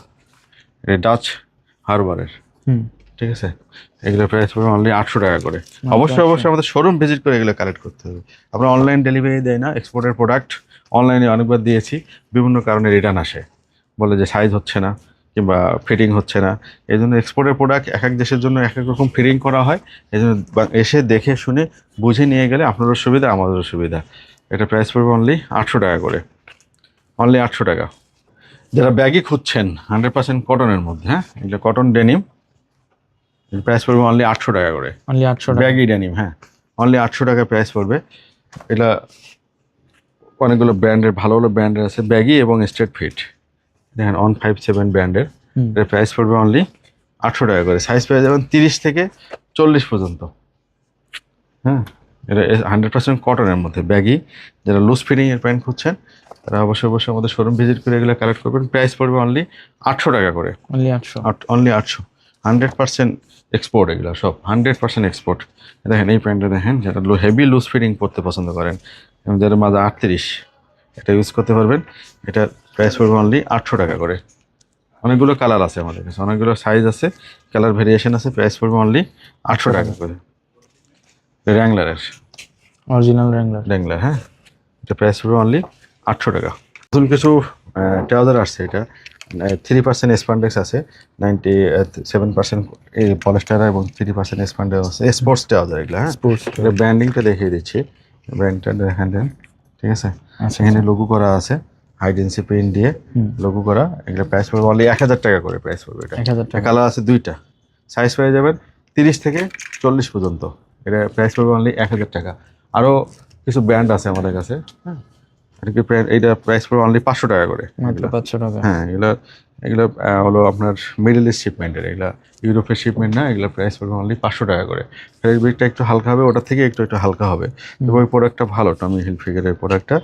এটা ডাচ হারবারের, ঠিক আছে, এগুলো প্রাইস পড়বে অনলি 800 টাকা করে। অবশ্যই অবশ্যই আমাদের শোরুম ভিজিট করে এগুলো কালেক্ট করতে হবে। আমরা অনলাইন ডেলিভারি দেয় না, এক্সপোর্টের প্রোডাক্ট অনলাইনে অনেকবার দিয়েছি, বিভিন্ন কারণে রিটার্ন আসে, বলে যে সাইজ হচ্ছে না কিংবা ফিটিং হচ্ছে না। এই জন্য এক্সপোর্টের প্রোডাক্ট এক এক দেশের জন্য এক এক রকম ফিটিং করা হয়। এই জন্য এসে দেখে শুনে বুঝে নিয়ে গেলে আপনারও সুবিধা আমাদেরও সুবিধা। এটা প্রাইস পড়বে অনলি 800 টাকা করে। অনলি 800 টাকা। যারা ব্যাগই খুঁজছেন 100% কটনের মধ্যে, হ্যাঁ, এগুলো কটন ডেনিম, প্রাইস পড়বে অনলি 800 টাকা করে। অনলি 800 টাকা। ব্যাগি ডেনিম, হ্যাঁ, অনলি 800 টাকা প্রাইস পড়বে। এটা অনেকগুলো ব্র্যান্ডের, ভালো ভালো ব্র্যান্ডের আছে ব্যাগি এবং স্ট্রেট ফিট। দেখেন 157 ব্র্যান্ডের, এর প্রাইস পড়বে অনলি 800 টাকা করে। সাইজ পেয়ে যাবেন 30 থেকে 40 পর্যন্ত, হ্যাঁ। এটা 100% কটনের মধ্যে ব্যাগি। যারা লুজ ফিটিংয়ের প্যান্ট খুঁজছেন তারা অবশ্যই অবশ্যই আমাদের শোরুম ভিজিট করে এগুলো কালেক্ট করবেন। প্রাইস পড়বে অনলি 800 টাকা করে। অনলি 800। অনলি 800। 100% এক্সপোর্ট, এগুলো সব 100% এক্সপোর্ট। দেখেন এই প্যান্টটা দেখেন, যারা হেভি লুজ ফিটিং পরতে পছন্দ করেন এবং যাদের মাঝে 38, এটা ইউজ করতে পারবেন। এটা প্রাইস পড়বে অনলি 800 টাকা করে। অনেকগুলো কালার আছে আমাদের কাছে, অনেকগুলো সাইজ আছে, কালার ভেরিয়েশন আছে। প্রাইস পড়বে অনলি 800 টাকা করে। র্যাংলারের, অরিজিনাল র্যাংলার, হ্যাঁ, এটা প্রাইস পড়বে অনলি 800 টাকা। নতুন কিছু ট্রাউজার আসছে, এটা 3% স্প্যান্ডেক্স আছে, 97% এই পলিস্টার এবং 3% স্প্যান্ডেক্স আছে। স্পোর্টস ট্রাউজার এগুলো, হ্যাঁ। এটা ব্র্যান্ডিংটা দেখিয়ে দিচ্ছি, ব্র্যান্ডটা দেখেন দেন, ঠিক আছে। এখানে লোগো করা আছে, হাইডেন্সি প্রিন্ট দিয়ে লোগো করা। এগুলো প্রাইস পড়বে অনলি 1000 টাকা করে প্রাইস পড়বে। এটা 1000 টাকা। কালার আছে দুইটা, সাইজ পেয়ে যাবেন 30 থেকে 40 পর্যন্ত। এটা প্রাইস পড়বে অনলি 1000 টাকা। আরও কিছু ব্র্যান্ড আছে আমাদের কাছে, হ্যাঁ। এইটা প্রাইস পড়বে অনলি 500 টাকা করে। মাত্র 500 টাকা। হ্যাঁ, এগুলো হলো আপনার মিডল ইস্ট শিপমেন্টের, এগুলো ইউরোপের শিপমেন্ট না। এগুলো প্রাইস পড়বে অনলি 500 টাকা করে। ফেব্রিকটা একটু হালকা হবে, ওটার থেকে একটু হালকা হবে, তবে ওই প্রোডাক্টটা ভালো, টমি হিলফিগারের প্রোডাক্টটা।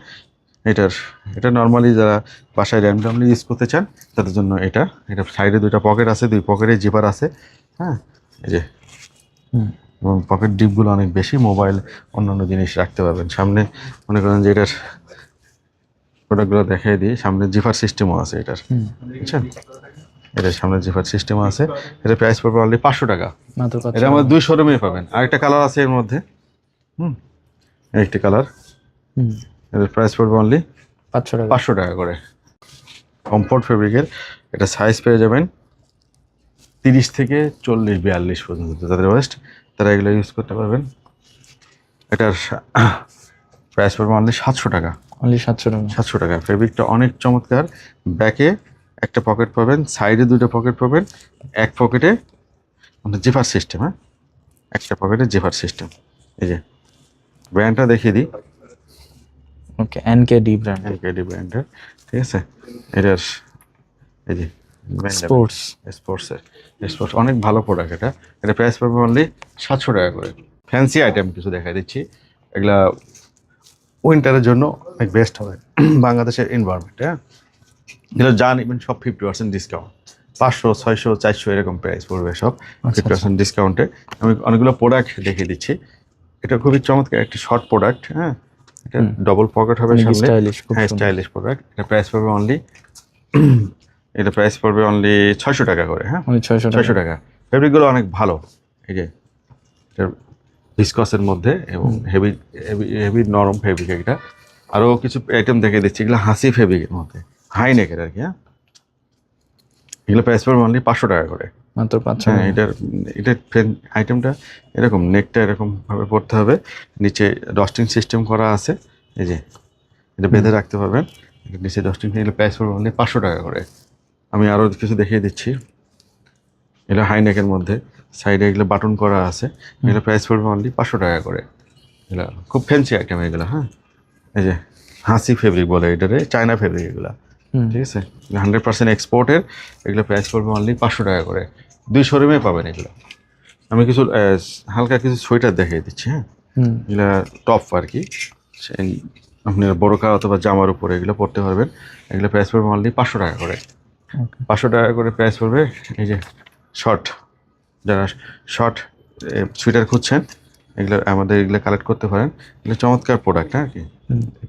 এটা নর্মালি যারা বাসায় র্যান্ডমলি ইউজ করতে চান তাদের জন্য এটা সাইডে দুইটা পকেট আছে, দুই পকেটে জিপার আছে, হ্যাঁ, এই যে, এবং পকেট ডিপগুলো অনেক বেশি, মোবাইল অন্যান্য জিনিস রাখতে পারবেন। সামনে মনে করেন যে এটার প্রোডাক্টগুলো দেখাই দিই, সামনে জিপার সিস্টেমও আছে এটার, বুঝছেন, এটার সামনে জিপার সিস্টেম আছে। এটা প্রাইস পড়বে অনলি 500 টাকা। মাত্র 500। এটা আমাদের 2 শোরুমে পাবেন। আরেকটা কালার আছে এর মধ্যে, একটি কালার, এটার প্রাইস পড়বে অনলি 500 টাকা। 500 টাকা করে। কমফোর্ট ফেব্রিকের, এটা সাইজ পেয়ে যাবেন 30 থেকে 40-42 পর্যন্ত। যাদের ওয়েস্ট তারা এগুলো ইউজ করতে পারবেন। এটার প্রাইস পড়বে অনলি 700 টাকা। অনলি 700 টাকা। 700 টাকা। ফেব্রিকটা অনেক চমৎকার। ব্যাকে একটা পকেট পাবেন, সাইডে দুটো পকেট পাবেন, এক পকেটে জিপার সিস্টেম, হ্যাঁ, একটা পকেটে জিপার সিস্টেম। এই যে ব্র্যান্ডটা দেখিয়ে দিই, ওকে, এনকেডি ব্র্যান্ড। এনকেডি ব্র্যান্ডের, ঠিক আছে। এটার এই যে স্পোর্টস অনেক ভালো প্রোডাক্ট। এটা প্রাইস পড়বে অনলি 700 টাকা করে। ফ্যান্সি আইটেম কিছু দেখাই দিচ্ছি, এগুলা উইন্টারের জন্য অনেক বেস্ট হবে। বাংলাদেশের এনভায়রনমেন্ট, হ্যাঁ, এগুলো যা নেবেন সব 50% ডিসকাউন্ট, 500, 600, 400 এরকম প্রাইস পড়বে সব 50% ডিসকাউন্টে। আমি অনেকগুলো প্রোডাক্ট দেখিয়ে দিচ্ছি। এটা খুবই চমৎকার একটি শর্ট প্রোডাক্ট, হ্যাঁ, এটা ডবল পকেট হবে সামনে, হ্যাঁ, স্টাইলিশ প্রোডাক্ট। এটা প্রাইস পড়বে অনলি এটা প্রাইস পড়বে অনলি 600 টাকা করে, হ্যাঁ, 600 টাকা। ফেব্রিকগুলো অনেক ভালো, এই যে ভিসকসের মধ্যে এবং হেভি হেভি নরম ফেব্রিক। এটা আরও কিছু আইটেম দেখে দিচ্ছি, এগুলো হাসি ফেব্রিকের মধ্যে, হাই নেকের আর কি, হ্যাঁ। এগুলো প্রাইস পড়বে অনলি 500 টাকা করে, মাত্র 500। হ্যাঁ। এটা আইটেমটা এরকম নেকটা এরকমভাবে পড়তে হবে, নিচে ডস্টিং সিস্টেম করা আছে, এই যে এটা বেঁধে রাখতে পারবেন। এটা নিচে ডস্টিং এগুলো প্রাইস পড়বে অনলি 500 টাকা করে। আমি আরও কিছু দেখিয়ে দিচ্ছি। এটা হাইনেকের মধ্যে সাইডে এগুলো বাটন করা আছে, এগুলো প্রাইস পড়বে অনলি 500 টাকা করে। এগুলো খুব ফ্যান্সি আইটেম এগুলো। হ্যাঁ, এই যে হাসি ফেব্রিক বলে এটারে, চায়না ফেব্রিক এগুলো, ঠিক আছে, 100% এক্সপোর্টের। এগুলো প্রাইস পড়বে অনলি 500 টাকা করে। 2 শোরুমে পাবেন এগুলো। আমি কিছু হালকা কিছু সোয়েটার দেখিয়ে দিচ্ছি। হ্যাঁ, এগুলো টপ আর কি, আপনার বোরকা অথবা জামার উপরে এগুলো পরতে পারবেন। এগুলো প্রাইস পড়বে অনলি 500 টাকা করে। 500 টাকা করে প্রাইস পড়বে। এই যে শর্ট, যারা শর্ট সোয়েটার খুঁজছেন এগুলো আমাদের এগুলো কালেক্ট করতে পারেন। এগুলো চমৎকার প্রোডাক্ট আর কি,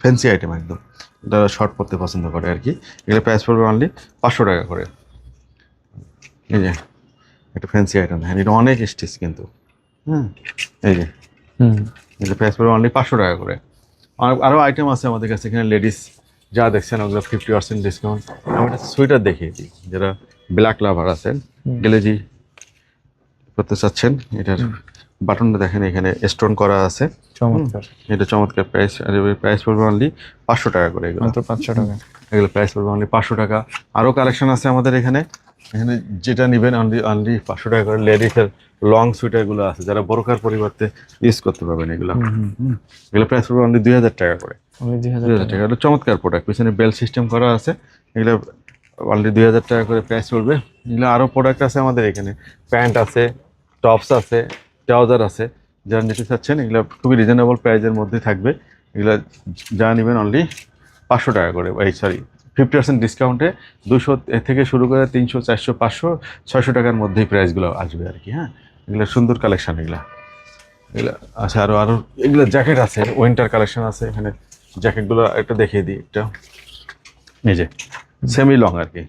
ফ্যান্সি আইটেম একদম, যারা শর্ট পরতে পছন্দ করে আর কি। এগুলো প্রাইস পড়বে অনলি 500 টাকা করে। এই যে একটা ফ্যান্সি আইটেম, হ্যাঁ এটা অনেক স্টিচ কিন্তু। এই যে এগুলো প্রাইস পড়বে অনলি 500 টাকা করে। আরও আইটেম আছে আমাদের কাছে এখানে। লেডিস যা দেখছেন ওগুলো 50% ডিসকাউন্ট। আমি একটা সোয়েটার দেখিয়ে দিই, যারা ব্ল্যাক লাভার আছেন, গেলেজি করতে চাচ্ছেন, এটার বাটনটা দেখেন এখানে স্টোন করা আছে, চমৎকার। এটা চমৎকার প্রাইস। আর প্রাইস পড়বে অনলি 500 টাকা করে। এগুলো মাত্র 500 টাকা। এগুলো প্রাইস পড়বে অনলি 500 টাকা। আরও কালেকশন আছে আমাদের এখানে। এখানে যেটা নেবেন অনলি 500 টাকা করে। লেডিসের লং সুইটারগুলো আছে, যারা বোরকার পরিবর্তে ইউজ করতে পারবেন এগুলো। এগুলো প্রাইস পড়বে অনলি 2000 টাকা করে। 2000 টাকা। এটা চমৎকার প্রোডাক্ট, পিছনে বেল সিস্টেম করা আছে। এগুলো অনলি 2000 টাকা করে প্রাইস পড়বে। এগুলো আরও প্রোডাক্ট আছে আমাদের এখানে, প্যান্ট আছে, টপস আছে, ট্রাউজার আছে। যারা নিতে চাচ্ছেন এগুলো খুবই রিজনেবল প্রাইসের মধ্যে থাকবে। এগুলো যা নেবেন অনলি 500 টাকা করে। 50% ডিসকাউন্টে 200 থেকে শুরু করে 300, 400, 500, 600 টাকার মধ্যেই প্রাইসগুলো আসবে আর কি। হ্যাঁ, এগুলো সুন্দর কালেকশন এগুলো। আচ্ছা, আরও এগুলো জ্যাকেট আছে, উইন্টার কালেকশন আছে এখানে। জ্যাকেটগুলো একটা দেখিয়ে দিই একটা, এই যে সেমি লং আর কি।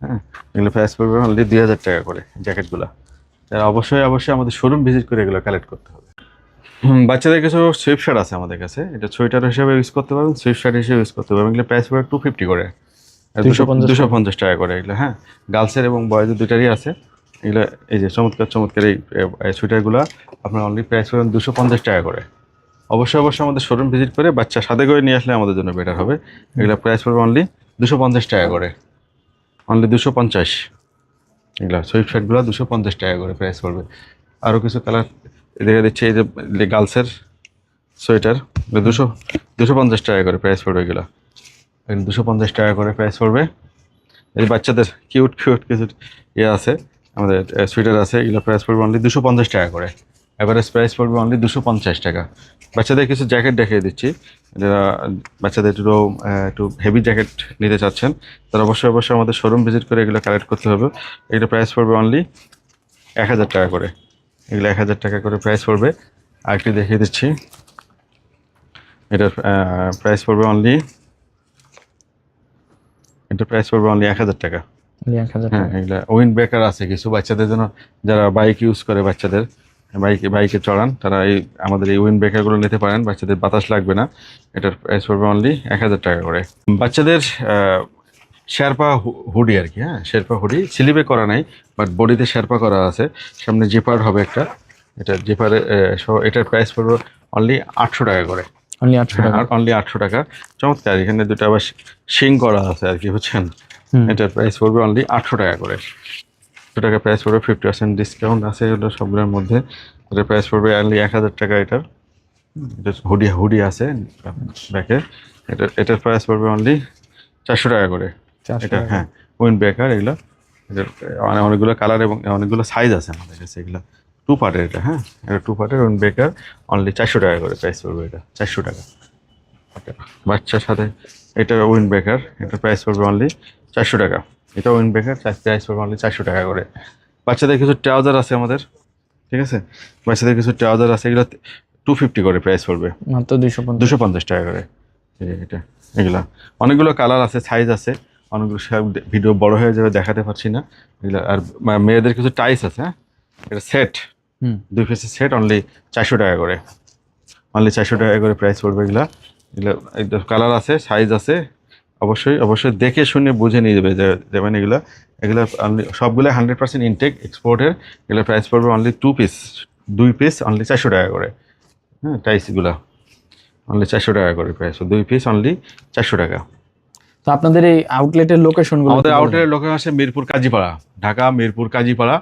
হ্যাঁ, এগুলো প্রাইস পড়বে অনলি 2000 টাকা করে জ্যাকেটগুলো। অবশ্যই আমাদের শোরুম ভিজিট করে এগুলো কালেক্ট করতে হবে। বাচ্চাদের কিছু সুইফট শার্ট আছে আমাদের কাছে, এটা সোয়েটার হিসেবে ইউজ করতে পারবেন, সুইফট শার্ট হিসেবে ইউজ করতে পারবেন। এগুলো প্রাইস পড়বে 250 করে, 250 টাকা করে এগুলো। হ্যাঁ, গার্লসের এবং বয়েজের দুইটারই আছে এগুলো। এই যে চমৎকার এই সোয়েটারগুলো আপনার অনলি প্রাইস পড়বেন 250 টাকা করে। অবশ্যই আমাদের শোরুম ভিজিট করে বাচ্চা সাথে করে নিয়ে আসলে আমাদের জন্য বেটার হবে। এগুলো প্রাইস পড়বে অনলি 250 টাকা করে, অনলি 250। এগুলো সুইফট শার্টগুলো 250 টাকা করে প্রাইস পড়বে। আরও কিছু কালার দেখে দিচ্ছে, এই যে গার্লসের সোয়েটার 250 টাকা করে প্রাইস পড়বে। এগুলো 250 টাকা করে প্রাইস পড়বে। এই বাচ্চাদের কিউট কিছু আছে আমাদের, সোয়েটার আছে, এগুলো প্রাইস পড়বে অনলি 250 টাকা করে। অ্যাভারেজ প্রাইস পড়বে অনলি 250 টাকা। বাচ্চাদের কিছু জ্যাকেট দেখিয়ে দিচ্ছি, যারা বাচ্চাদের একটু হেভি জ্যাকেট নিতে চাচ্ছেন তারা অবশ্যই আমাদের শোরুম ভিজিট করে এগুলো কালেক্ট করতে হবে। এগুলো প্রাইস পড়বে অনলি 1000 টাকা করে। এগুলো 1000 টাকা করে প্রাইস পড়বে। আরেকটি দেখিয়ে দিচ্ছি, এটার প্রাইস পড়বে অনলি 1000 টাকা। হ্যাঁ, এগুলো উইন্ড ব্রেকার আছে কিছু বাচ্চাদের জন্য, যারা বাইক ইউজ করে, বাচ্চাদের বাইকে চড়ান, তারা আমাদের এই উইন্ড ব্রেকারগুলো নিতে পারেন। বাচ্চাদের বাতাস লাগবে না। এটার প্রাইস পড়বে অনলি 1000 টাকা করে। বাচ্চাদের শেরপা হুডি আর কি। হ্যাঁ, শেরপা হুডি স্লিপে করা নাই, বাট বডিতে শেরপা করা আছে, সামনে জিপার হবে একটা। এটা জিপারে এটার প্রাইস পড়বে অনলি 800 টাকা করে। অনলি 800 টাকা। চমৎকার, এখানে দুটো আবার শিং করা আছে আর কি, বুঝছেন। এটার প্রাইস পড়বে অনলি 800 টাকা করে। 800 টাকা প্রাইস পড়বে, 50% ডিসকাউন্ট আছে এগুলো সবগুলোর মধ্যে। এটার প্রাইস পড়বে অনলি 1000 টাকা। এটার হুডি আছে ব্যাকে। এটার প্রাইস পড়বে অনলি 400 টাকা করে। এটা হ্যাঁ, উইন্ড ব্রেকার এগুলো। এটার অনেকগুলো কালার এবং অনেকগুলো সাইজ আছে আমাদের কাছে। এগুলো 2 পার্টের এটা। হ্যাঁ, এটা 2 পার্টের উইন্ড ব্রেকার, অনলি 400 টাকা করে প্রাইস পড়বে। এটা 400 টাকা। বাচ্চার সাথে এটা উইন্ড ব্রেকার, এটার প্রাইস পড়বে অনলি 400 টাকা। এটা উইন্ড ব্রেকার, প্রাইস পড়বে অনলি 400 টাকা করে। বাচ্চাদের কিছু ট্রাউজার আছে আমাদের, ঠিক আছে, বাচ্চাদের কিছু ট্রাউজার আছে, এগুলো 250 করে প্রাইস পড়বে, মাত্র 250 টাকা করে। এটা এগুলা অনেকগুলো কালার আছে, সাইজ আছে, অনেকগুলো ভিডিও বড় হয়ে যাবে, দেখাতে পারছি না এগুলো। আর মেয়েদের কিছু টাইস আছে। হ্যাঁ, এটা সেট, 2 পিসের সেট, অনলি 400 টাকা করে। অনলি 400 টাকা করে প্রাইস পড়বে। এগুলো কালার আছে, সাইজ আছে। অবশ্যই দেখে শুনে বুঝে নিয়ে যাবে যেমন এগুলো সবগুলো 100% ইনটেক এক্সপোর্টের। এগুলো প্রাইস পড়বে অনলি 2 পিস অনলি 400 টাকা করে। হ্যাঁ, টাইসগুলো অনলি 400 টাকা করে প্রাইস, 2 পিস অনলি 400 টাকা। তো আপনাদের এই আউটলেটের লোকেশনগুলো আমাদের আউটলেটের লোকেশন আছে মিরপুর কাজীপাড়া, ঢাকা মিরপুর কাজীপাড়া,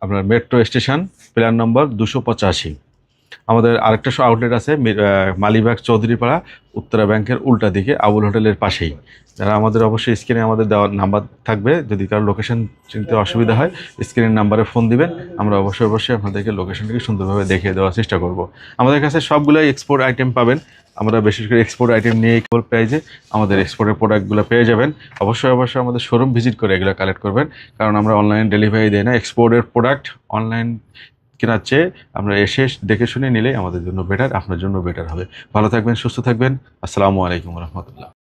আপনার মেট্রো স্টেশন, প্ল্যান নম্বর 285। আমাদের আরেকটা আউটলেট আছে মালিবাগ চৌধুরীপাড়া, উত্তরা ব্যাংকের উল্টা দিকে, আবুল হোটেলের পাশেই। যারা আমাদের অবশ্যই স্ক্রিনে আমাদের দেওয়ার নাম্বার থাকবে, যদি কারো লোকেশন চিনতে অসুবিধা হয় স্ক্রিনের নাম্বারে ফোন দিবেন, আমরা অবশ্যই আপনাদেরকে লোকেশনটিকে সুন্দরভাবে দেখিয়ে দেওয়ার চেষ্টা করব। আমাদের কাছে সবগুলোই এক্সপোর্ট আইটেম পাবেন, আমরা বিশেষ করে এক্সপোর্ট আইটেম নিয়ে ইকুয়াল প্রাইজে আমাদের এক্সপোর্টের প্রোডাক্টগুলো পেয়ে যাবেন। অবশ্যই আমাদের শোরুম ভিজিট করে এগুলো কালেক্ট করবেন, কারণ আমরা অনলাইন ডেলিভারি দিই না। এক্সপোর্টের প্রোডাক্ট অনলাইন কেনার চেয়ে আমরা এসে দেখে শুনে নিলেই আমাদের জন্য বেটার, আপনার জন্য বেটার হবে। ভালো থাকবেন, সুস্থ থাকবেন। আসসালামু আলাইকুম রহমতুল্লাহ।